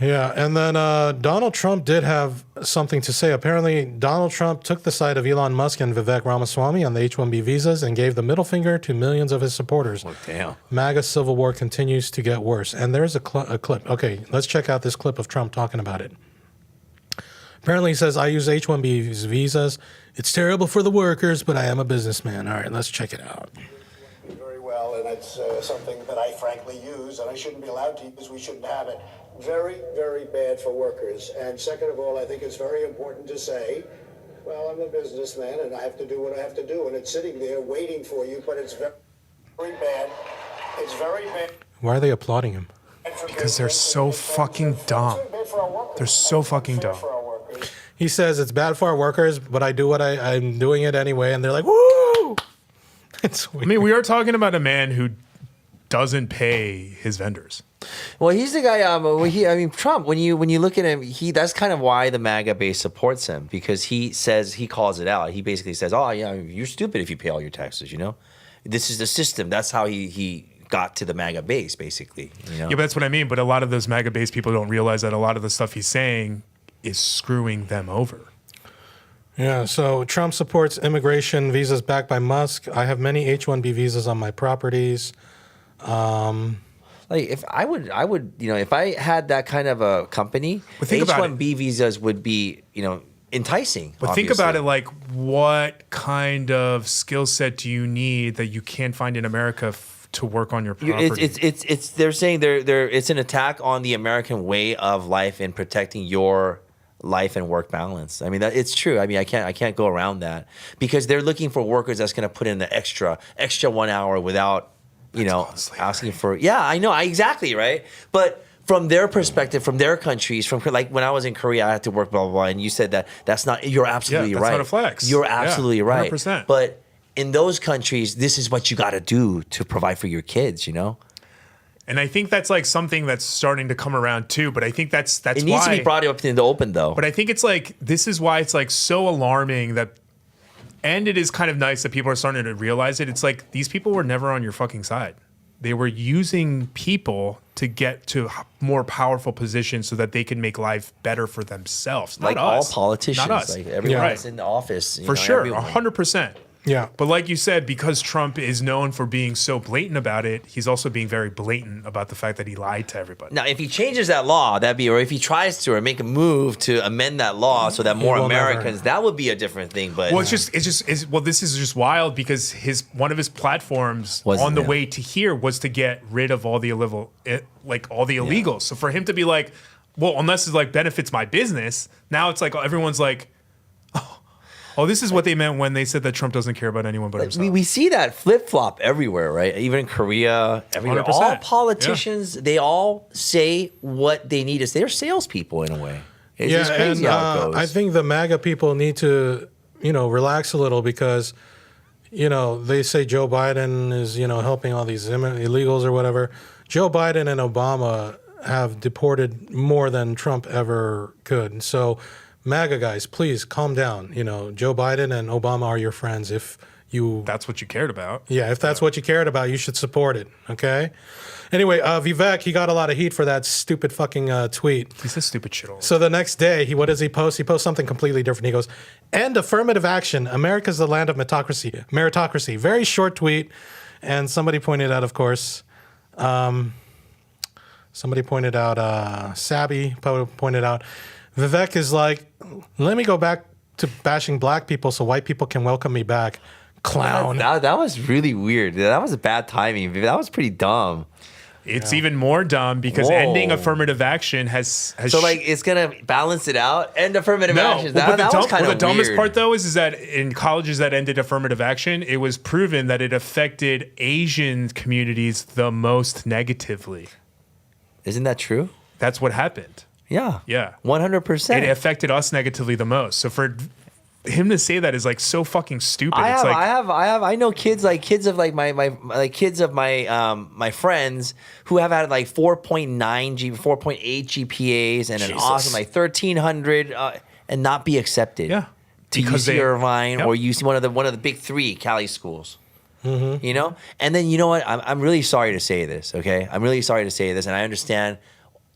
Yeah, and then Donald Trump did have something to say. Apparently, Donald Trump took the side of Elon Musk and Vivek Ramaswamy on the H-1B visas and gave the middle finger to millions of his supporters. Oh, damn. MAGA Civil War continues to get worse. And there's a clip. Okay, let's check out this clip of Trump talking about it. Apparently, he says, I use H-1B visas. It's terrible for the workers, but I am a businessman. All right, let's check it out. Very well, and it's something that I frankly use, and I shouldn't be allowed to use. We shouldn't have it. Very, very bad for workers. And second of all, I think it's very important to say, well, I'm a businessman and I have to do what I have to do, and it's sitting there waiting for you, but it's very, very bad. It's very bad. Why are they applauding him? Because they're so fucking dumb. They're so fucking dumb. He says it's bad for our workers, but I do what I'm doing it anyway. And they're like, woo! It's weird. I mean, we are talking about a man who doesn't pay his vendors. Well, he's the guy. Trump. When you look at him, that's kind of why the MAGA base supports him, because he calls it out. He basically says, "Oh, yeah, you're stupid if you pay all your taxes." You know, this is the system. That's how he got to the MAGA base, basically. You know? Yeah, but that's what I mean. But a lot of those MAGA base people don't realize that a lot of the stuff he's saying is screwing them over. Yeah, so Trump supports immigration visas backed by Musk. I have many H-1B visas on my properties. Like if I would, if I had that kind of a company, think about H-1B visas would be, enticing. But obviously. think about it, like, what kind of skill set do you need that you can't find in America to work on your property? It's they're saying it's an attack on the American way of life and protecting your life and work balance. I mean, it's true. I mean, I can't go around that, because they're looking for workers that's going to put in the extra 1 hour without, asking for. Yeah, I know. Exactly. Right. But from their perspective, from their countries, from like when I was in Korea, I had to work, blah, blah, blah. And you said that's not, you're absolutely that's right. not a flex. You're absolutely right. 100%. But in those countries, this is what you got to do to provide for your kids, And I think that's like something that's starting to come around too. But I think that's it needs to be brought up in the open, though. But I think it's like, this is why it's like so alarming that, and it is kind of nice that people are starting to realize it. It's like, these people were never on your fucking side. They were using people to get to more powerful positions so that they can make life better for themselves. Not like us. all politicians, Not us. like everyone Right. that's in the office. For sure, everyone. 100%. Yeah. But like you said, because Trump is known for being so blatant about it, he's also being very blatant about the fact that he lied to everybody. Now, if he changes that law, or if he tries to, or make a move to amend that law so that more will Americans, that would be a different thing. But Well, this is just wild, because one of his platforms on the way to here was to get rid of all the illegals. So for him to be like, well, unless it like benefits my business, now it's like everyone's like, Oh, this is what they meant when they said that Trump doesn't care about anyone but himself. We see that flip-flop everywhere, right? Even in Korea, everywhere. 100%. All politicians, they all say what they need to say. They're salespeople in a way. It's just crazy how it goes. I think the MAGA people need to, relax a little because, they say Joe Biden is, helping all these illegals or whatever. Joe Biden and Obama have deported more than Trump ever could. So MAGA guys, please calm down. Joe Biden and Obama are your friends. If that's what you cared about. Yeah, if that's what you cared about, you should support it. Okay. Anyway, Vivek, he got a lot of heat for that stupid fucking tweet. He says stupid shit all the time. So the next day, what does he post? He posts something completely different. He goes, "End affirmative action. America's the land of meritocracy." Very short tweet. And somebody pointed out, of course, Sabby pointed out, Vivek is like, let me go back to bashing black people so white people can welcome me back. Clown. That was really weird. That was a bad timing. That was pretty dumb. It's even more dumb because ending affirmative action has so like it's gonna balance it out. End affirmative action. But That was kind of the dumbest weird. part though is that in colleges that ended affirmative action, it was proven that it affected Asian communities the most negatively. Isn't that true? That's what happened. Yeah. Yeah. 100%. It affected us negatively the most. So for him to say that is like so fucking stupid. I know kids of like my friends who have had like 4.8 GPAs and an awesome like 1300 and not be accepted. Yeah. To UC Irvine or UC one of the big three Cali schools. Mm-hmm. And then you know what? I'm really sorry to say this. Okay, I'm really sorry to say this, and I understand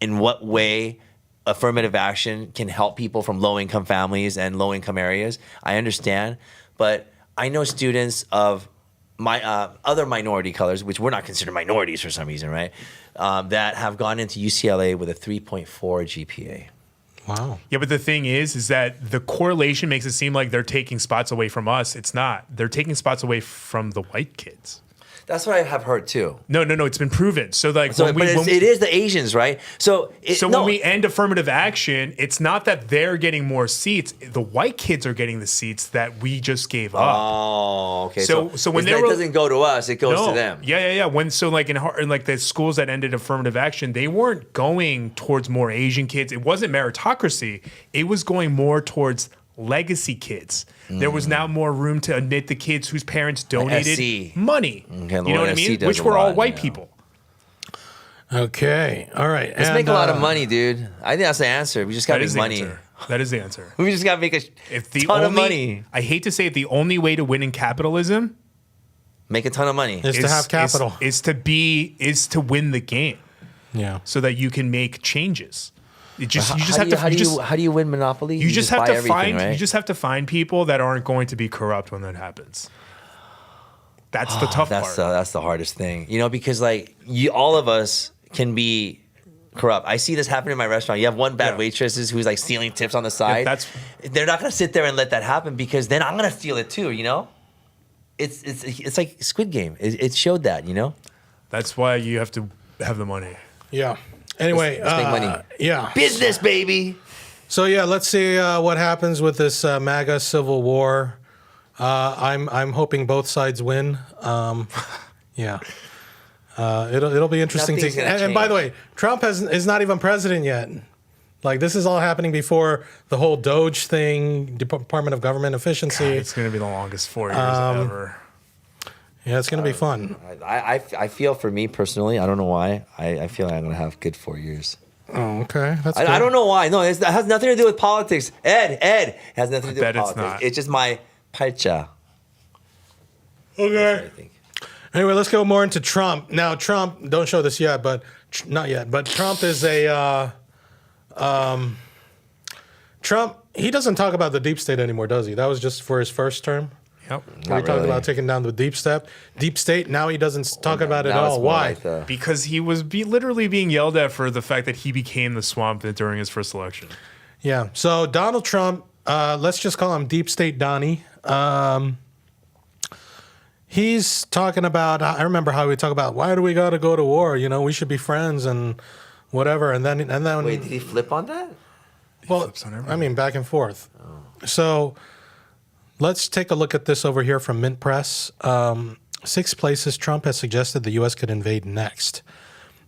in what way affirmative action can help people from low-income families and low-income areas. I understand, but I know students of my other minority colors, which we're not considered minorities for some reason, right? That have gone into UCLA with a 3.4 GPA. Wow. Yeah, but the thing is that the correlation makes it seem like they're taking spots away from us. It's not. They're taking spots away from the white kids. That's what I have heard too. No, it's been proven. So like, it is the Asians, right? When we end affirmative action, it's not that they're getting more seats. The white kids are getting the seats that we just gave up. Oh, okay. So when it doesn't go to us, it goes to them. Yeah. In the schools that ended affirmative action, they weren't going towards more Asian kids. It wasn't meritocracy. It was going more towards legacy kids. There was now more room to admit the kids whose parents donated money. Okay, you know what I mean? Which were all white people. Okay. All right. Let's make a lot of money, dude. I think that's the answer. We just got to make money. That is the answer. We just got to make a ton of money. I hate to say it, the only way to win in capitalism, make a ton of money, is to have capital. Is to win the game. Yeah. So that you can make changes. How do you win Monopoly? You just have to find. Right? You just have to find people that aren't going to be corrupt when that happens. That's the tough part. That's the hardest thing, because like all of us can be corrupt. I see this happen in my restaurant. You have one bad waitress who's like stealing tips on the side. They're not gonna sit there and let that happen because then I'm gonna steal it too. It's like Squid Game. It showed that. That's why you have to have the money. Yeah. Anyway, let's make money. Yeah. Business, baby. So yeah, let's see what happens with this MAGA Civil War. I'm hoping both sides win. Yeah. It'll be interesting to. And by the way, Trump is not even president yet. Like this is all happening before the whole Doge thing, Department of Government Efficiency. God, it's going to be the longest 4 years ever. Yeah, it's going to be fun. I feel for me personally, I don't know why. I feel like I'm going to have good 4 years. Oh, okay. That's good. I don't know why. No, it has nothing to do with politics. Ed, it has nothing to do with politics. Not. It's just my pacha. Okay. Anyway, let's go more into Trump. Now, Trump, don't show this yet, but not yet. But Trump is Trump, he doesn't talk about the deep state anymore, does he? That was just for his first term. Yep. We talked about taking down the deep state. Now he doesn't talk about it at all. Why? Like because he was literally being yelled at for the fact that he became the swamp during his first election. Yeah. So Donald Trump, let's just call him Deep State Donnie. He's talking about. I remember how we talk about why do we got to go to war? We should be friends and whatever. And then wait, did he flip on that? Well, I mean back and forth. So let's take a look at this over here from Mint Press. 6 places Trump has suggested the U.S. could invade next.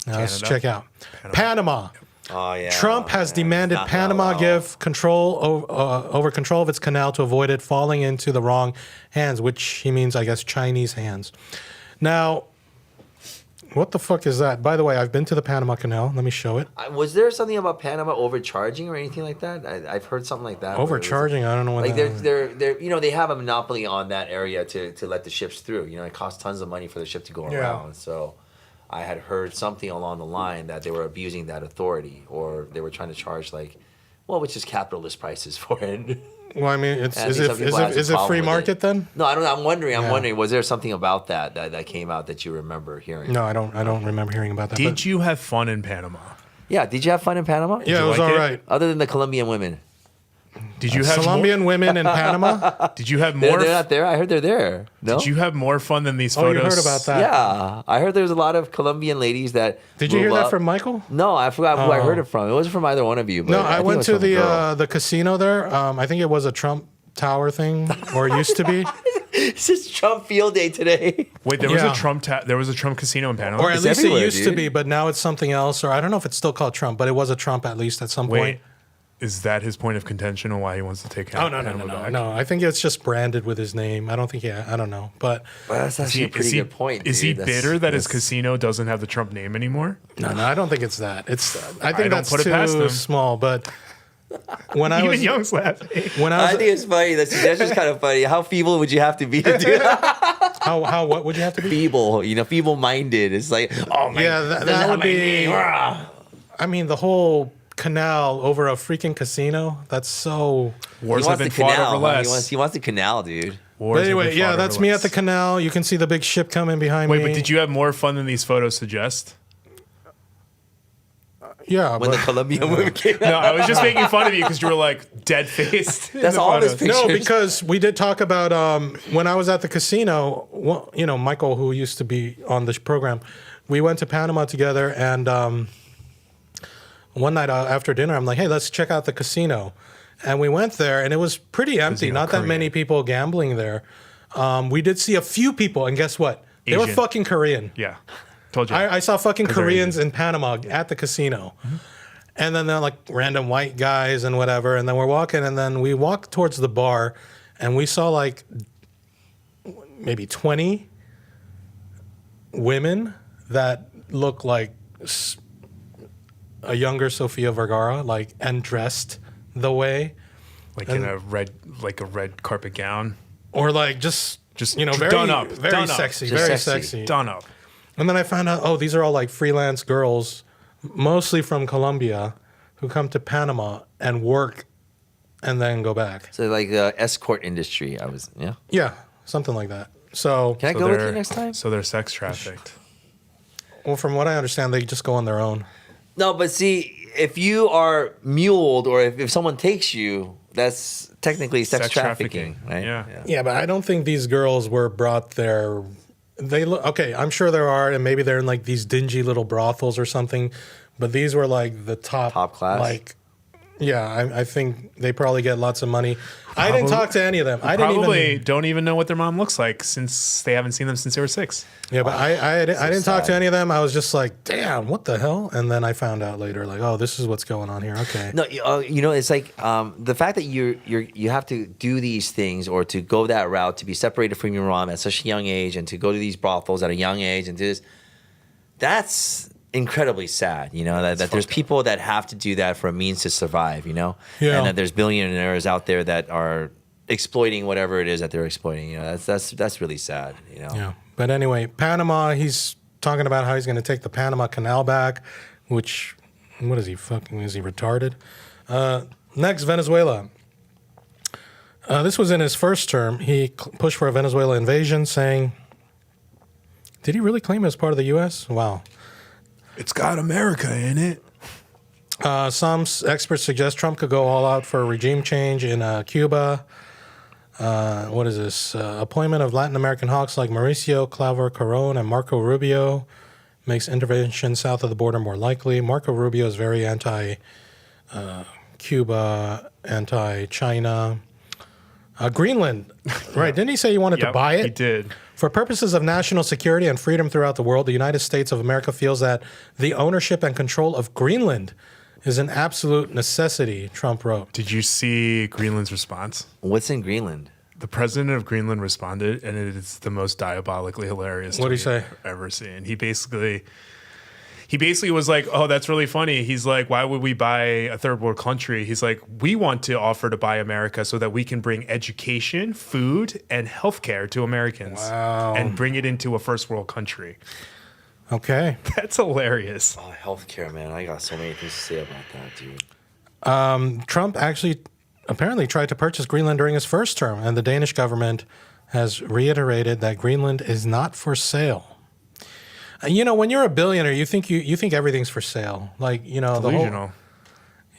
Now let's check out Panama. Oh yeah. Trump has demanded Panama give control over control of its canal to avoid it falling into the wrong hands, which he means, I guess, Chinese hands. Now, what the fuck is that? By the way, I've been to the Panama Canal. Let me show it. Was there something about Panama overcharging or anything like that? I've heard something like that. Overcharging? I don't know what Like that they're you know, they have a monopoly on that area to let the ships through. You know, it costs tons of money for the ship to go around. So I had heard something along the line that they were abusing that authority, or they were trying to charge which is capitalist prices for it. Well, I mean, And I is think some people had it some free problem with market it. then? No, I don't know. I'm wondering, was there something about that came out that you remember hearing? No, I don't remember hearing about that. Did you have fun in Panama? Yeah, did you have fun in Panama? Yeah, it was like all it? right. Other than the Colombian women. Did you have Colombian women in Panama? Did you have They're more? not there? I heard they're there. No? Did you have more fun than these Oh, photos? you heard about that? Yeah. I heard there's a lot of Colombian ladies that Did you hear move that up. from Michael? No, I forgot who I heard it from. It wasn't from either one of you. But No, think I it went was to from a girl. the casino there. I think it was a Trump Tower thing, or it used to be. It's just Trump field day today. Wait, there was Yeah. a Trump casino in Panama. Or at It's least it everywhere, used to dude. be, but now it's something else. Or I don't know if it's still called Trump, but it was a Trump at least at some Wait, point. is that his point of contention on why he wants to take? Oh no back? no! I think it's just branded with his name. I don't think. Yeah, I don't know. But Well, that's actually a pretty good point. Is he dude. bitter that his casino doesn't have the Trump name anymore? no, I don't think it's that. It's. I think don't that's put it past too him. small. But when I Even was Young's laughing. when I I was think it's funny. The suggestion's kind of funny. How feeble would you have to be to do that? how what would you have to be? Feeble, feeble-minded. It's like, oh my, Yeah, that would be. Ah. I mean, the whole canal over a freaking casino. That's so. He Wars have wants the been fought canal. over huh? less. He wants the canal, dude. Wars But have anyway, been yeah, fought that's over me less. at the canal. You can see the big ship coming behind Wait, me. but did you have more fun than these photos suggest? Yeah, When but the Colombian women came out. No, I was just making fun of you because you were like dead faced. That's all his pictures. no, because we did talk about when I was at the casino. Well, Michael, who used to be on this program, we went to Panama together, and one night after dinner, I'm like, "Hey, let's check out the casino," and we went there, and it was pretty empty. Not that many people gambling there. We did see a few people, and guess what? They were Asian. fucking Korean. Yeah, told you. I saw fucking they're Koreans in Panama at the casino. And then they're like random white guys and whatever. And then we're walking, and then we walked towards the bar, and we saw like maybe 20 women that look like a younger Sofia Vergara, and dressed the way. like in a red carpet gown. Or like just very, done up, very done up. sexy, Just very sexy. sexy. Done up. And then I found out, these are all like freelance girls, mostly from Colombia, who come to Panama and work and then go back. So like the escort industry. Yeah, something like that. So, Can I So go with they're- you next time? So they're sex trafficked. well, from what I understand, they just go on their own. No, but see, if you are muled or if someone takes you, that's technically sex trafficking, right? Yeah. Yeah, but I don't think these girls were brought there. They look okay. I'm sure there are, and maybe they're in like these dingy little brothels or something. But these were like the top class? Like, yeah, I think they probably get lots of money. I didn't talk to any of them. I didn't Probably even. don't even know what their mom looks like since they haven't seen them since they were 6. Yeah, but I didn't talk to sad. any of them. I was just like, damn, what the hell? And then I found out later, like, oh, this is what's going on here. Okay. No, it's like the fact that you have to do these things or to go that route to be separated from your mom at such a young age and to go to these brothels at a young age and do this, that's incredibly sad. That there's people that have to do that for a means to survive. Yeah. And that there's billionaires out there that are exploiting whatever it is that they're exploiting. That's really sad. Yeah. But anyway, Panama, he's talking about how he's going to take the Panama Canal back, which, what is he, is he retarded? Next, Venezuela. This was in his first term. He pushed for a Venezuela invasion, saying, did he really claim it as part of the U.S.? Wow. It's got America in it. Some experts suggest Trump could go all out for a regime change in Cuba. What is this? Appointment of Latin American hawks like Mauricio Claver Carón and Marco Rubio makes intervention south of the border more likely. Marco Rubio is very anti-Cuba, anti-China. Greenland, right? Didn't he say he wanted to buy it? He did. For purposes of national security and freedom throughout the world, the United States of America feels that the ownership and control of Greenland is an absolute necessity, Trump wrote. Did you see Greenland's response? What's in Greenland? The president of Greenland responded, and it is the most diabolically hilarious What'd he tweet say? I've ever seen. He basically was like, oh, that's really funny. He's like, why would we buy a third world country? He's like, we want to offer to buy America so that we can bring education, food, and healthcare to Americans and bring it into a first world country. Okay. That's hilarious. Oh, healthcare, man. I got so many things to say about that, dude. Trump actually apparently tried to purchase Greenland during his first term, and the Danish government has reiterated that Greenland is not for sale. You know, when you're a billionaire, you think everything's for sale. Like, you know, Delusional.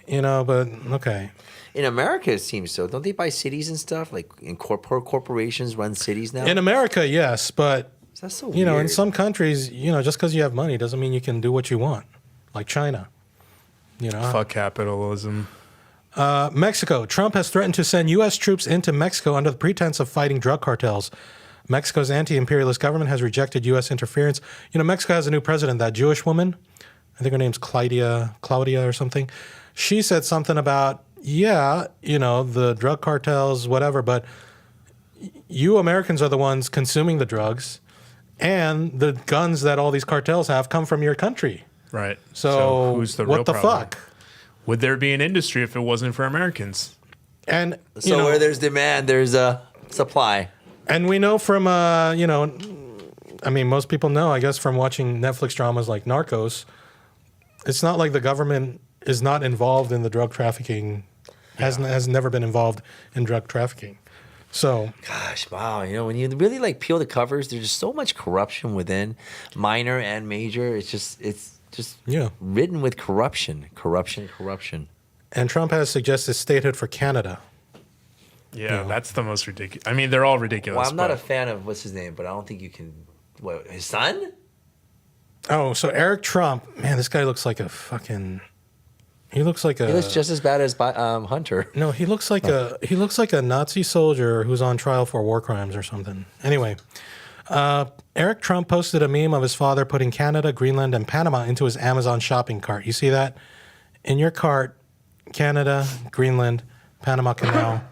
But okay. In America, it seems so. Don't they buy cities and stuff? Like, corporations run cities now? In America, yes, but That's so you know, in weird. some countries, you know, just because you have money doesn't mean you can do what you want. Like China, you know. Fuck capitalism. Mexico. Trump has threatened to send U.S. troops into Mexico under the pretense of fighting drug cartels. Mexico's anti-imperialist government has rejected U.S. interference. You know, Mexico has a new president, that Jewish woman. I think her name's Claudia or something. She said something about, yeah, you know, the drug cartels, whatever, but you Americans are the ones consuming the drugs, and the guns that all these cartels have come from your country. Right. So who's the what real the problem? fuck? Would there be an industry if it wasn't for Americans? And you So know, where there's demand, there's a supply. and we know from you know, I mean, most people know, I guess, from watching Netflix dramas like Narcos, it's not like the government is not involved in the drug trafficking, has never been involved in drug trafficking. So Gosh, wow. You know, when you really like peel the covers, there's just so much corruption within minor and major. It's just yeah. ridden with corruption. And Trump has suggested statehood for Canada. Yeah, that's the most ridiculous. I mean, they're all ridiculous. Well, I'm not but a fan of what's his name, but I don't think you can. What, his son? Oh, so Eric Trump, man, this guy looks like a fucking. He looks like a. He looks just as bad as Hunter. No, he looks like a Nazi soldier who's on trial for war crimes or something. Anyway, Eric Trump posted a meme of his father putting Canada, Greenland, and Panama into his Amazon shopping cart. You see that? In your cart, Canada, Greenland, Panama Canal.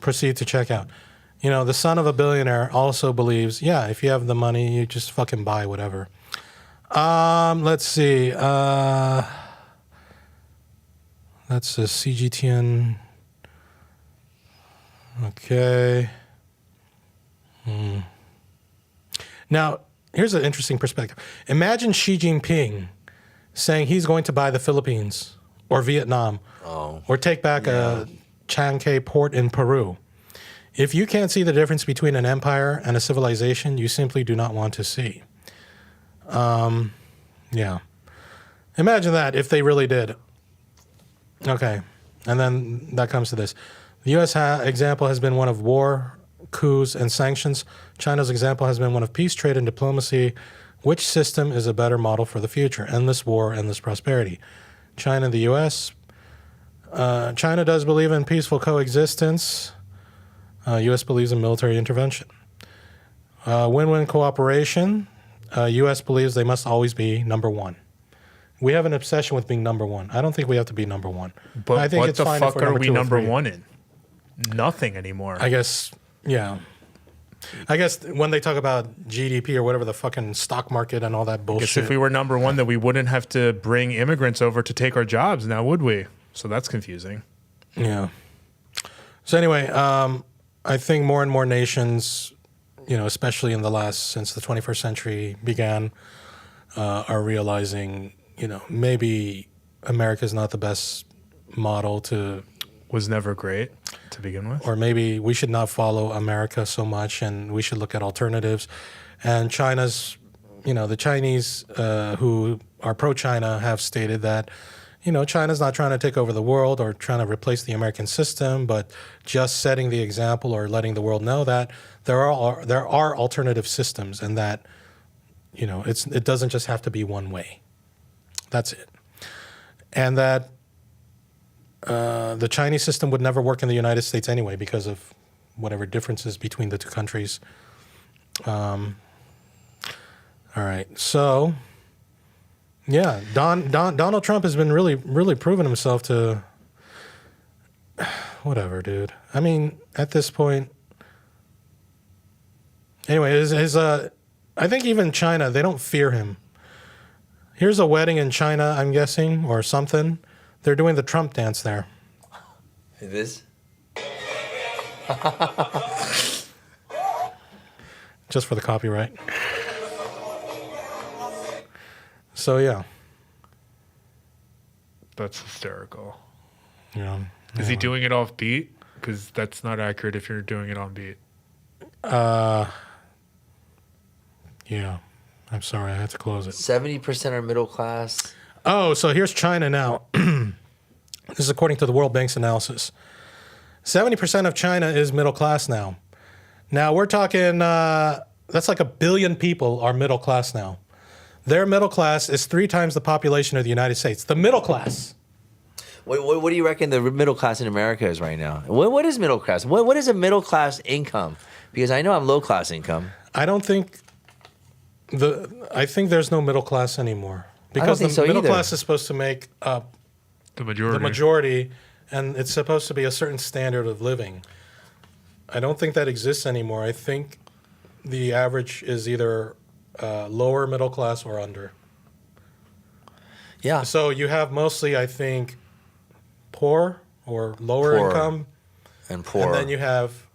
Proceed to checkout. You know, the son of a billionaire also believes, yeah, if you have the money, you just fucking buy whatever. Let's see. That's a CGTN. Okay. Now, here's an interesting perspective. Imagine Xi Jinping saying he's going to buy the Philippines or Vietnam or take back a Chancay port in Peru. If you can't see the difference between an empire and a civilization, you simply do not want to see. Yeah. Imagine that if they really did. Okay. And then that comes to this. The U.S. example has been one of war, coups, and sanctions. China's example has been one of peace, trade, and diplomacy. Which system is a better model for the future? Endless war, endless prosperity. China, the U.S. China does believe in peaceful coexistence. U.S. believes in military intervention. Win-win cooperation. U.S. believes they must always be number one. We have an obsession with being number one. I don't think we have to be number one. But I think what it's the fine fuck if we're are we two or number three. one in? Nothing anymore. I guess, yeah. I guess when they talk about GDP or whatever, the fucking stock market and all that bullshit. guess if we were number one, then we wouldn't have to bring immigrants over to take our jobs now, would we? So that's confusing. Yeah. So anyway, I think more and more nations, you know, especially in the since the 21st century began, are realizing, you know, maybe America's not the best model to, Was never great to begin with. or maybe we should not follow America so much and we should look at alternatives. And China's, you know, the Chinese who are pro-China have stated that, you know, China's not trying to take over the world or trying to replace the American system, but just setting the example or letting the world know that there are alternative systems and that, you know, it doesn't just have to be one way. That's it. And that the Chinese system would never work in the United States anyway because of whatever differences between the two countries. All right, so yeah, Donald Trump has been really proven himself to whatever, dude. I mean, at this point, anyway, I think even China, they don't fear him. Here's a wedding in China, I'm guessing, or something. They're doing the Trump dance there. It is? Just for the copyright. So, yeah. That's hysterical. You know, Is he doing it off beat? Because that's not accurate if you're doing it on beat. yeah. I'm sorry, I had to close it. 70% are middle class. Oh, so here's China now. This is according to the World Bank's analysis. 70% of China is middle class now. Now we're talking, that's like 1 billion people are middle class now. Their middle class is 3 times the population of the United States. The middle class. What do you reckon the middle class in America is right now? What is middle class? What is a middle class income? Because I know I'm low class income. I don't think I think there's no middle class anymore. Because think the so middle either. class is supposed to make up The majority. the majority, and it's supposed to be a certain standard of living. I don't think that exists anymore. I think the average is either lower middle class or under. Yeah. So you have mostly, I think, poor or lower Poor. income, And poor. and then you have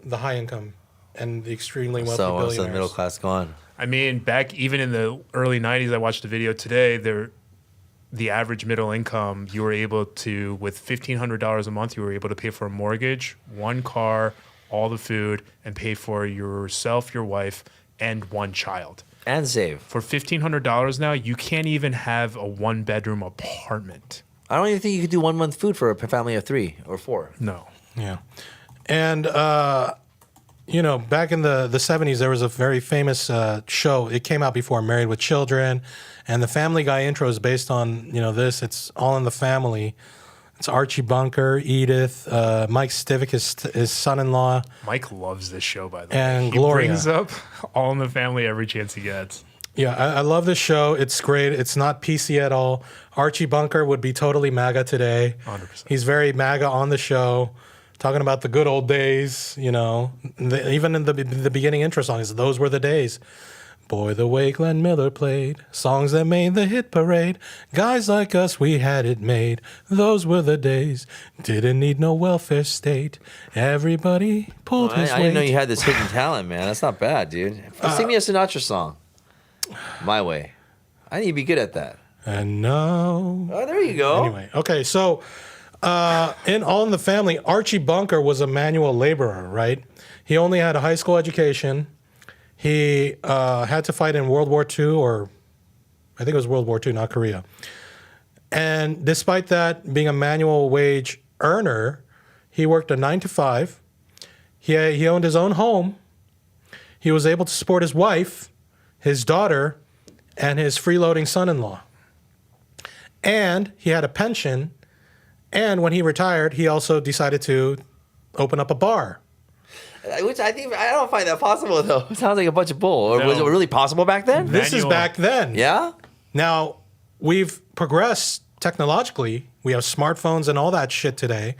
the high income and the extremely wealthy so billionaires. the middle class gone. I mean, back even in the early 90s, I watched a video today. The average middle income, you were able to, with $1,500 a month, you were able to pay for a mortgage, 1 car, all the food, and pay for yourself, your wife, and 1 child. And save. For $1,500 now, you can't even have a 1-bedroom apartment. I don't even think you could do 1 month food for a family of 3 or 4. No. Yeah. And, back in the 70s, there was a very famous show. It came out before Married with Children. And the Family Guy intro is based on, this. It's All in the Family. It's Archie Bunker, Edith, Mike Stivic, his son-in-law. Mike loves this show, by the And way. Gloria. He brings up All in the Family every chance he gets. Yeah, I love this show. It's great. It's not PC at all. Archie Bunker would be totally MAGA today. 100%. He's very MAGA on the show, talking about the good old days, even in the beginning intro song is "Those Were the Days." Boy, the way Glenn Miller played songs that made the hit parade. Guys like us, we had it made. Those were the days. Didn't need no welfare state. Everybody pulled his weight. I didn't know you had this hidden talent, man. That's not bad, dude. Sing me a Sinatra song. My way. I need to be good at that. And now... Oh, there you go. Anyway, okay, so in All in the Family, Archie Bunker was a manual laborer, right? He only had a high school education. He had to fight in World War II, or I think it was World War II, not Korea. And despite that, being a manual wage earner, he worked a 9 to 5. He owned his own home. He was able to support his wife, his daughter, and his freeloading son-in-law. And he had a pension. And when he retired, he also decided to open up a bar. Which I don't find that possible, though. It sounds like a bunch of bull. Or No. was it really possible back then? This is Manual. back then. Yeah? Now, we've progressed technologically. We have smartphones and all that shit today.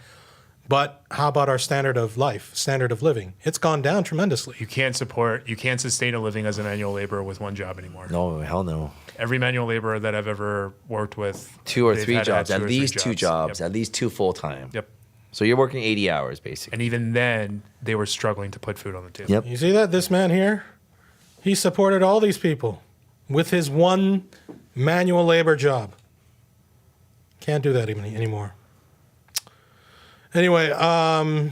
But how about our standard of life, standard of living? It's gone down tremendously. You can't sustain a living as a manual laborer with 1 job anymore. No, hell no. Every manual laborer that I've ever worked with, 2 or they've 3 had to have jobs. 2 At or 3 least 2 jobs. Yep. At least 2 full-time. Yep. So you're working 80 hours, basically. And even then, they were struggling to put food on the table. Yep. You see that? This man here, he supported all these people with his 1 manual labor job. Can't do that even anymore. Anyway,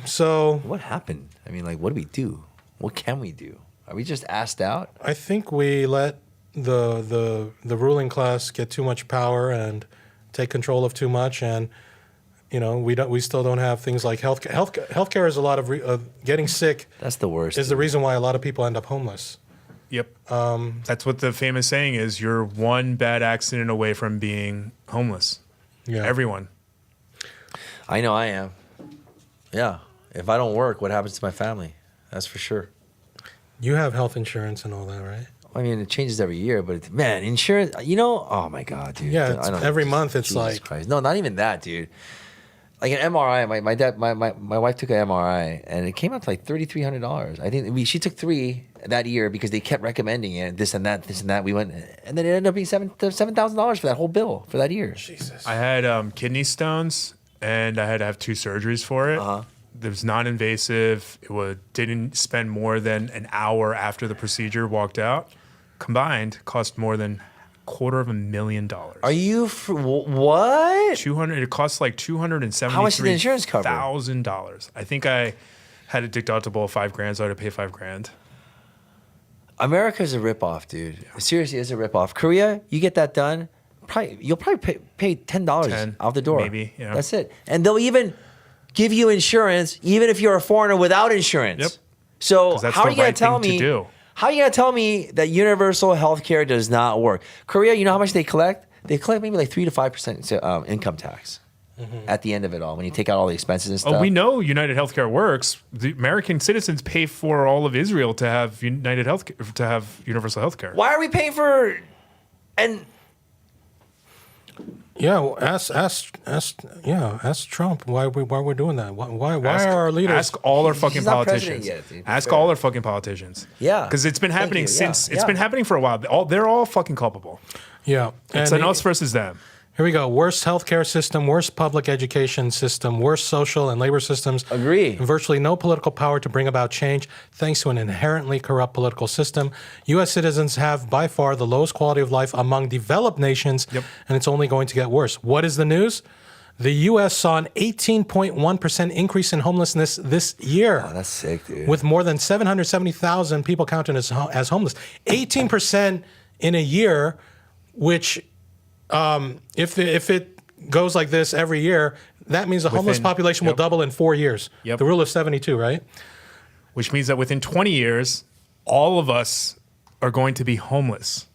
so What happened? I mean, what do we do? What can we do? Are we just asked out? I think we let the ruling class get too much power and take control of too much, and we still don't have things like healthcare. Healthcare is a lot of getting sick That's the worst. is the reason why a lot of people end up homeless. Yep. That's what the famous saying is. You're 1 bad accident away from being homeless. Yeah. Everyone. I know I am. Yeah. If I don't work, what happens to my family? That's for sure. You have health insurance and all that, right? I mean, it changes every year, but man, insurance, oh my God, dude. Yeah, it's, every month it's Jesus like. Christ. No, not even that, dude. Like an MRI, my wife took an MRI and it came out to like $3,300. I think she took 3 that year because they kept recommending it, this and that. We went, and then it ended up being $7,000 for that whole bill for that year. Jesus. I had kidney stones, and I had to have 2 surgeries for it. It was non-invasive. Didn't spend more than an hour after the procedure. Walked out. Combined, cost more than $250,000. Are you what? 200. It costs like $273,000. How much did the insurance cover? $1,000. I think I had a deductible of $5,000, so I had to pay $5,000. America's a ripoff, dude. Seriously, it's a ripoff. Korea, you get that done, you'll probably pay $10 out the door. Maybe, yeah. That's it. And they'll even give you insurance, even if you're a foreigner without insurance. Yep. So That's how are the you gonna right tell thing me? to do. How are you gonna tell me that universal health care does not work? Korea, you know how much they collect? They collect maybe like 3 to 5% income tax at the end of it all when you take out all the expenses and stuff. Oh, we know United Healthcare works. The American citizens pay for all of Israel to have United Healthcare, to have universal healthcare. Why are we paying for? And Yeah, well, ask Trump why we're doing that. Why are our leaders? Ask all our fucking He's not president politicians. yet, dude. Ask all our fucking politicians. Yeah. Because it's been happening you. since. Yeah. It's been happening for a while. They're all fucking culpable. Yeah, It's and an us versus them. here we go. Worst healthcare system, worst public education system, worst social and labor systems. Agree. And virtually no political power to bring about change, thanks to an inherently corrupt political system. U.S. citizens have by far the lowest quality of life among developed nations, and it's only going to get worse. What is the news? The U.S. saw an 18.1% increase in homelessness this year. oh, that's sick, dude. With more than 770,000 people counted as homeless. 18% in a year, which if it goes like this every year, that means the homeless population will double in 4 years. Yep. The rule of 72, right? Which means that within 20 years, all of us are going to be homeless.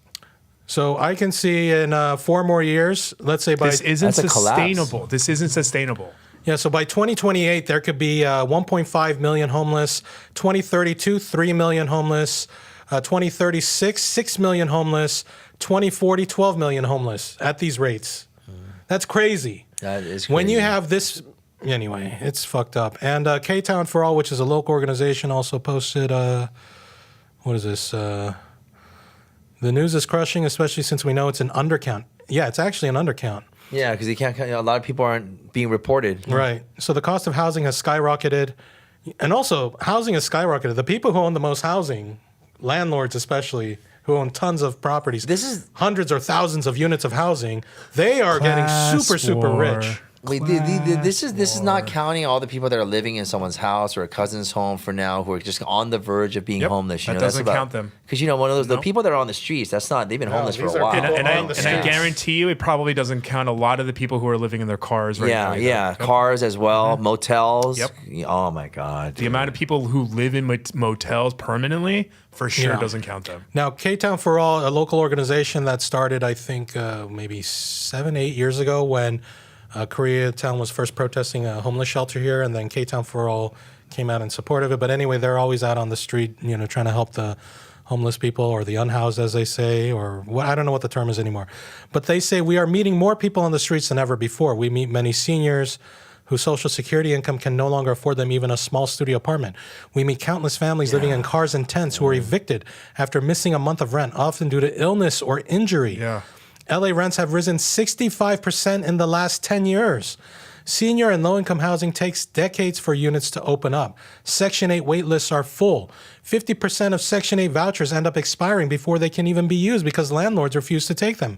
So I can see in 4 more years, let's say by This isn't That's a collapse. sustainable. This isn't sustainable. so by 2028 there could be 1.5 million homeless. 2032, 3 million homeless. 2036, 6 million homeless. 2040, 12 million homeless at these rates. That's crazy. That is When you crazy. have this, anyway, it's fucked up. And Ktown for All, which is a local organization, also posted, what is this? The news is crushing, especially since we know it's an undercount. Yeah, it's actually an undercount. Yeah, because you can't. A lot of people aren't being reported. Right. So the cost of housing has skyrocketed. And also, housing has skyrocketed. The people who own the most housing, landlords especially, who own tons of properties, This is- hundreds or thousands of units of housing, they are getting super war. rich. Wait, this is not counting all the people that are living in someone's house or a cousin's home for now who are just on the verge of being Yep, homeless. You that know, doesn't count them. Because one of those the Nope. people that are on the streets. That's not. They've been homeless for these a are while. people- And I on the streets. guarantee you, it probably doesn't count a lot of the people who are living in their cars right now. either. Yeah, cars as well, motels. Yep. Oh my God. The amount of people who live in motels permanently, for sure, Yeah. doesn't count them. Now, Ktown for All, a local organization that started, I think, maybe 7, 8 years ago when Koreatown was first protesting a homeless shelter here, and then Ktown for All came out in support of it. But anyway, they're always out on the street, trying to help the homeless people or the unhoused, as they say, or what, I don't know what the term is anymore. But they say we are meeting more people on the streets than ever before. We meet many seniors whose Social Security income can no longer afford them even a small studio apartment. We meet countless families living in cars and tents who are evicted after missing a month of rent, often due to illness or injury. Yeah. LA rents have risen 65% in the last 10 years. Senior and low-income housing takes decades for units to open up. Section 8 wait lists are full. 50% of Section 8 vouchers end up expiring before they can even be used because landlords refuse to take them.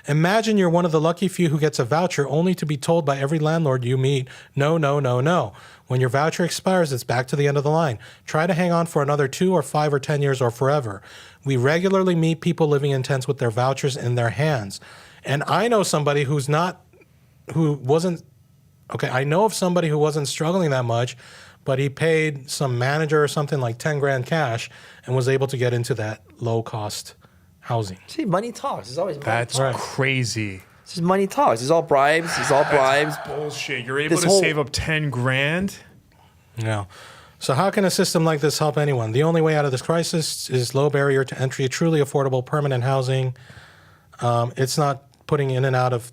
Imagine you're one of the lucky few who gets a voucher only to be told by every landlord you meet, no, no, no, no. When your voucher expires, it's back to the end of the line. Try to hang on for another 2 or 5 or 10 years or forever. We regularly meet people living in tents with their vouchers in their hands. And I know somebody I know of somebody who wasn't struggling that much, but he paid some manager or something like 10 grand cash and was able to get into that low cost housing. See, money talks. It's always money. That's Right. crazy. It's just money talks. It's all bribes. It's all bribes. Bullshit. You're able This to whole- save up 10 grand. Yeah. So how can a system like this help anyone? The only way out of this crisis is low barrier to entry, truly affordable permanent housing. It's not putting in and out of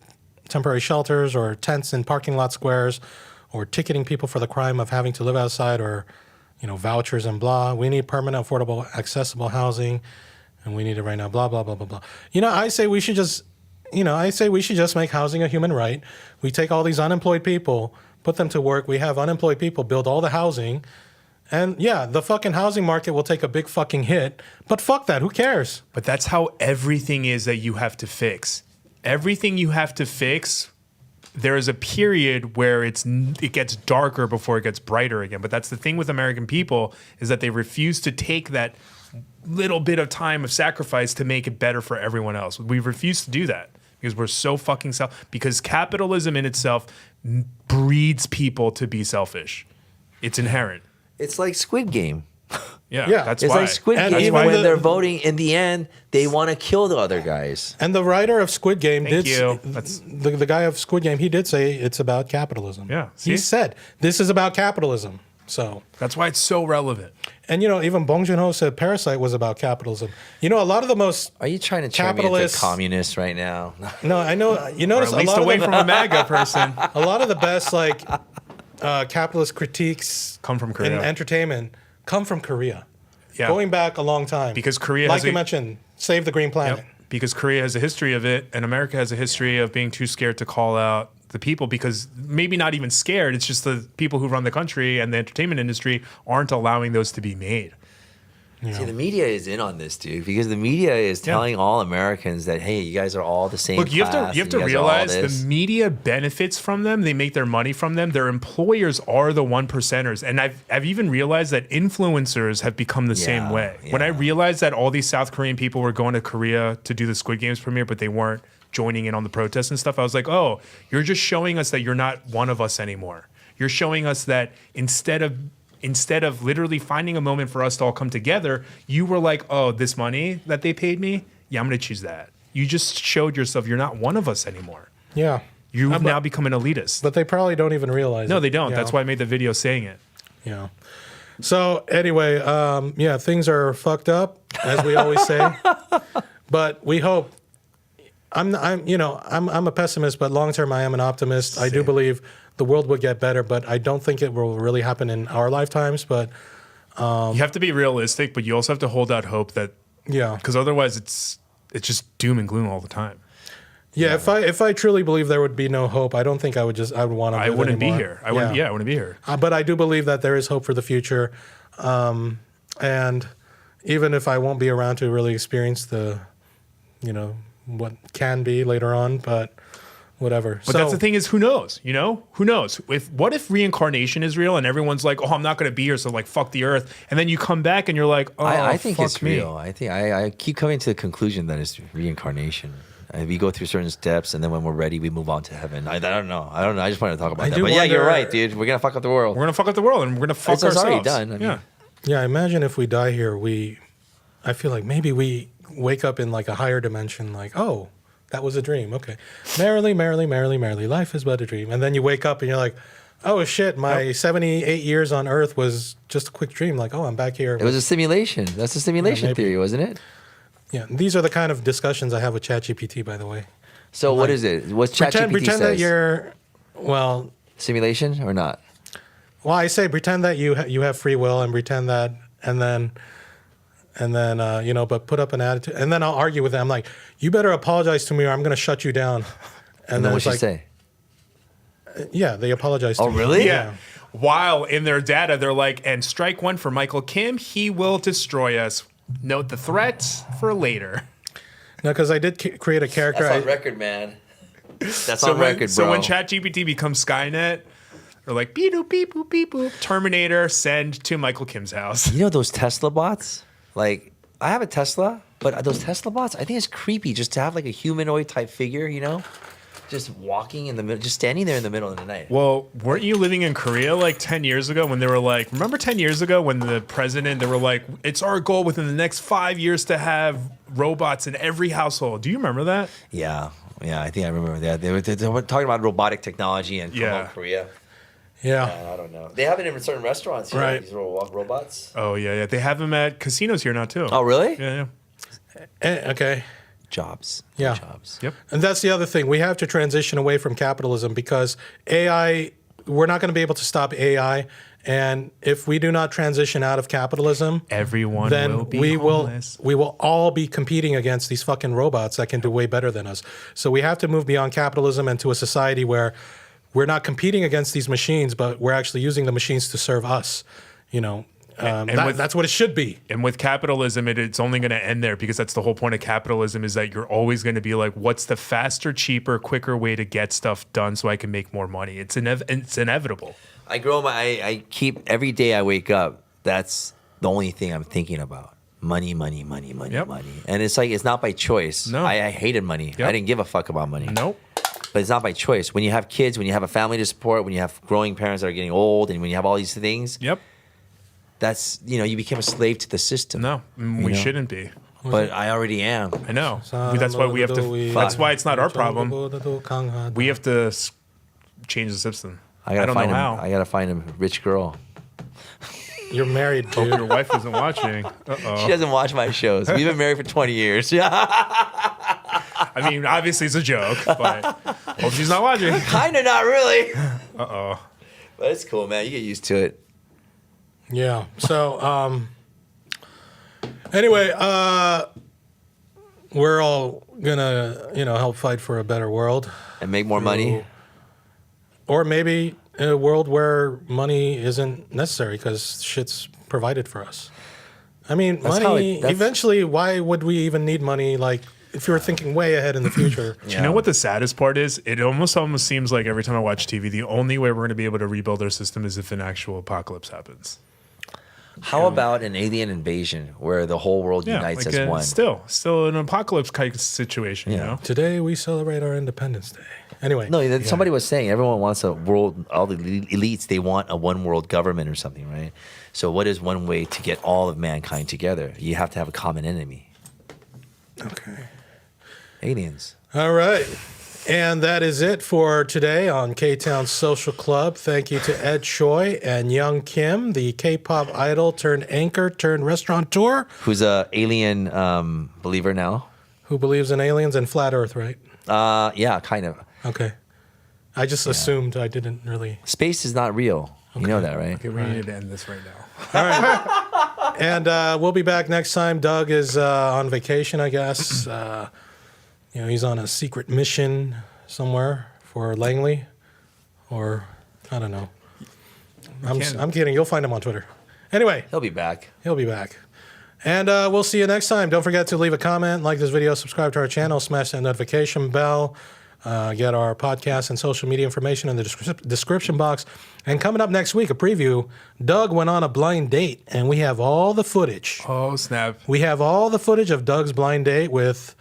temporary shelters or tents in parking lot squares or ticketing people for the crime of having to live outside or, vouchers and blah. We need permanent, affordable, accessible housing, and we need it right now, blah, blah, blah, blah, blah. I say we should just make housing a human right. We take all these unemployed people, put them to work. We have unemployed people build all the housing. And yeah, the fucking housing market will take a big fucking hit, but fuck that, who cares? But that's how everything is that you have to fix. Everything you have to fix, there is a period where it gets darker before it gets brighter again. But that's the thing with American people, is that they refuse to take that little bit of time of sacrifice to make it better for everyone else. We refuse to do that because we're so fucking because capitalism in itself breeds people to be selfish. It's inherent. It's like Squid Game. Yeah, that's It's why. like Squid And Game even when they're voting. In the end, they want to kill the other guys. And the writer of Squid Game Thank did you. That's- the guy of Squid Game, he did say it's about capitalism. Yeah, He see? said this is about capitalism. So, That's why it's so relevant. and even Bong Joon-ho said Parasite was about capitalism. A lot of the most Are you trying to turn me into a Capitalists- communist right now? no, I know you Or notice at least a lot away of the, from a MAGA person. a lot of the best capitalist critiques Come from in Korea. entertainment come from Korea. Yeah. Going back a long time. Because Korea like has you a- mentioned, Save the Green Planet. Yep. Because Korea has a history of it, and America has a history of being too scared to call out the people, because maybe not even scared. It's just the people who run the country and the entertainment industry aren't allowing those to be made. See, the media is in on this, dude, because the media is telling all Americans that, hey, you guys are all the same. Look, you have class, to and you guys are all realize this. the media benefits from them. They make their money from them. Their employers are the 1%ers. And I've even realized that influencers have become the same Yeah, way. When I yeah. realized that all these South Korean people were going to Korea to do the Squid Games premiere, but they weren't joining in on the protests and stuff, I was like, oh, you're just showing us that you're not one of us anymore. You're showing us that instead of literally finding a moment for us to all come together, you were like, oh, this money that they paid me, yeah, I'm going to choose that. You just showed yourself you're not one of us anymore. Yeah. You've now become an elitist. But they probably don't even realize it. No, they don't. Yeah. That's why I made the video saying it. Yeah. So anyway, things are fucked up, as we always say. But we hope. I'm a pessimist, but long term I am an optimist. I do believe the world will get better, but I don't think it will really happen in our lifetimes. But You have to be realistic, but you also have to hold out hope that, yeah, because otherwise it's just doom and gloom all the time. yeah. If I truly believe there would be no hope, I don't think I would want to. I wouldn't be anymore. here. I wouldn't be here. But I do believe that there is hope for the future, and even if I won't be around to really experience the, what can be later on, but whatever. But that's the thing is, who knows? Who knows? What if reincarnation is real and everyone's like, oh, I'm not going to be here, so like fuck the earth, and then you come back and you're like, oh, I think fuck it's me. real. I think I keep coming to the conclusion that it's reincarnation. We go through certain steps, and then when we're ready, we move on to heaven. I don't know. I just wanted to talk about I that. do But yeah, you're wonder- right, dude. We're gonna fuck up the world. We're gonna fuck up the world and we're gonna fuck It's ourselves. already done. I mean, Yeah, imagine if we die here, I feel like maybe we wake up in like a higher dimension, like, oh, that was a dream. Okay. Merrily, merrily, merrily, merrily, life is but a dream. And then you wake up and you're like, oh shit, my 78 years on Earth was just a quick dream. Like, oh, I'm back here. It was a simulation. That's a simulation maybe. theory, wasn't it? Yeah, these are the kind of discussions I have with ChatGPT, by the way. So what is it? What's ChatGPT Pretend says? that you're, well, Simulation or not? I say pretend that you have free will and pretend that, and then but put up an attitude, and then I'll argue with them. I'm like, you better apologize to me, or I'm going to shut you down. And then it's what you say? Yeah, they apologize. To Oh, me. really? Yeah. While in their data, they're like, and strike one for Michael Kim, he will destroy us. Note the threat for later. No, because I did create a character. That's on record, man. That's on when, record, bro. So when ChatGPT becomes Skynet, they're like, beep boop, beep boop, beep boop. Terminator, send to Michael Kim's house. You know those Tesla bots? Like, I have a Tesla, but those Tesla bots, I think it's creepy just to have like a humanoid type figure, just walking in the middle, just standing there in the middle of the night. Well, weren't you living in Korea like 10 years ago when they were like, remember 10 years ago when the president, they were like, it's our goal within the next 5 years to have robots in every household. Do you remember that? Yeah, I think I remember that. They were talking about robotic technology and Yeah. promote Korea. Yeah. I don't know. They have it in certain restaurants. Here, Right. These robots. Oh yeah. They have them at casinos here now too. Oh, really? Yeah. Okay. Jobs. Yeah. Jobs. Yep. And that's the other thing. We have to transition away from capitalism because AI, we're not going to be able to stop AI. And if we do not transition out of capitalism, Everyone then will be we homeless. will all be competing against these fucking robots that can do way better than us. So we have to move beyond capitalism and to a society where we're not competing against these machines, but we're actually using the machines to serve us. You know, that's what it should be. And with capitalism, it's only going to end there because that's the whole point of capitalism is that you're always going to be like, what's the faster, cheaper, quicker way to get stuff done so I can make more money? It's inevitable. I grow I keep every day I wake up. That's the only thing I'm thinking about. Money, money, money, money, Yep. money. And it's like, it's not by choice. No. I hated money. Yep. I didn't give a fuck about money. Nope. But it's not by choice. When you have kids, when you have a family to support, when you have growing parents that are getting old, and when you have all these things, Yep. that's, you become a slave to the system. No, we shouldn't be. But I already am. I know. That's why we have to. That's why it's not our problem. We have to change the system. I gotta don't find know him. how. I gotta find a rich girl. You're married, Hope dude. your wife isn't watching. She doesn't watch my shows. We've been married for 20 years. Yeah. I mean, obviously it's a joke, but hope she's not watching. Kinda not really. Uh-oh. But it's cool, man. You get used to it. Yeah. So, anyway, we're all gonna, help fight for a better world, And make more money. or maybe a world where money isn't necessary because shit's provided for us. I mean, That's how money. that's- Eventually, why would we even need money? Like, if you were thinking way ahead in the future. Do you know what the saddest part is? It almost seems like every time I watch TV, the only way we're going to be able to rebuild our system is if an actual apocalypse happens. How about an alien invasion where the whole world unites as one? Still an apocalypse kind of situation, you know? Today we celebrate our Independence Day. Anyway, No, somebody was saying everyone wants a world, all the elites, they want a one world government or something, right? So what is one way to get all of mankind together? You have to have a common enemy. okay. Aliens. All right. And that is it for today on Ktown Social Club. Thank you to Ed Choi and Young Kim, the K-pop idol turned anchor turned restaurateur Who's a alien believer now? who believes in aliens and flat Earth, right? Yeah, kind of. Okay. I just assumed. I didn't really. Space is not real. You know that, right? Okay, we need to end this right now. And we'll be back next time. Doug is on vacation, I guess. He's on a secret mission somewhere for Langley, or I don't know. I'm kidding. You'll find him on Twitter. Anyway, He'll be back. he'll be back. And we'll see you next time. Don't forget to leave a comment, like this video, subscribe to our channel, smash that notification bell, get our podcast and social media information in the description box. And coming up next week, a preview, Doug went on a blind date, and we have all the footage. Oh, snap. We have all the footage of Doug's blind date with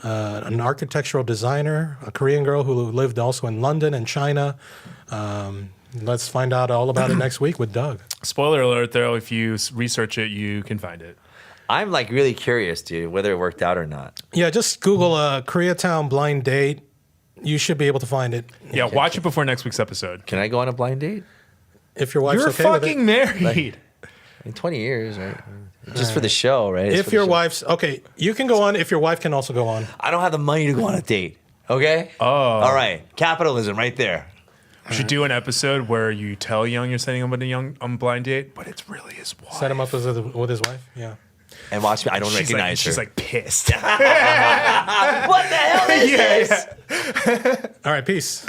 an architectural designer, a Korean girl who lived also in London and China. Let's find out all about it next week with Doug. Spoiler alert, though, if you research it, you can find it. I'm like really curious, dude, whether it worked out or not. Yeah, just Google Koreatown blind date. You should be able to find it. Yeah, watch it before next week's episode. Can I go on a blind date? If your wife's You're okay fucking with it. married. In 20 years, right? Just for the show, right? It's If for the your show. wife's okay, you can go on. If your wife can also go on. I don't have the money to go on a date. Okay? Oh. All right. Capitalism right there. We should do an episode where you tell Young you're setting him up on a blind date, but it's really his wife. Set him up with his wife. Yeah. And watch me. I don't recognize her. She's like pissed. what the hell is this? All right. Peace.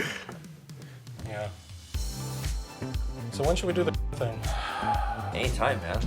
Yeah. So when should we do the thing? Anytime, man.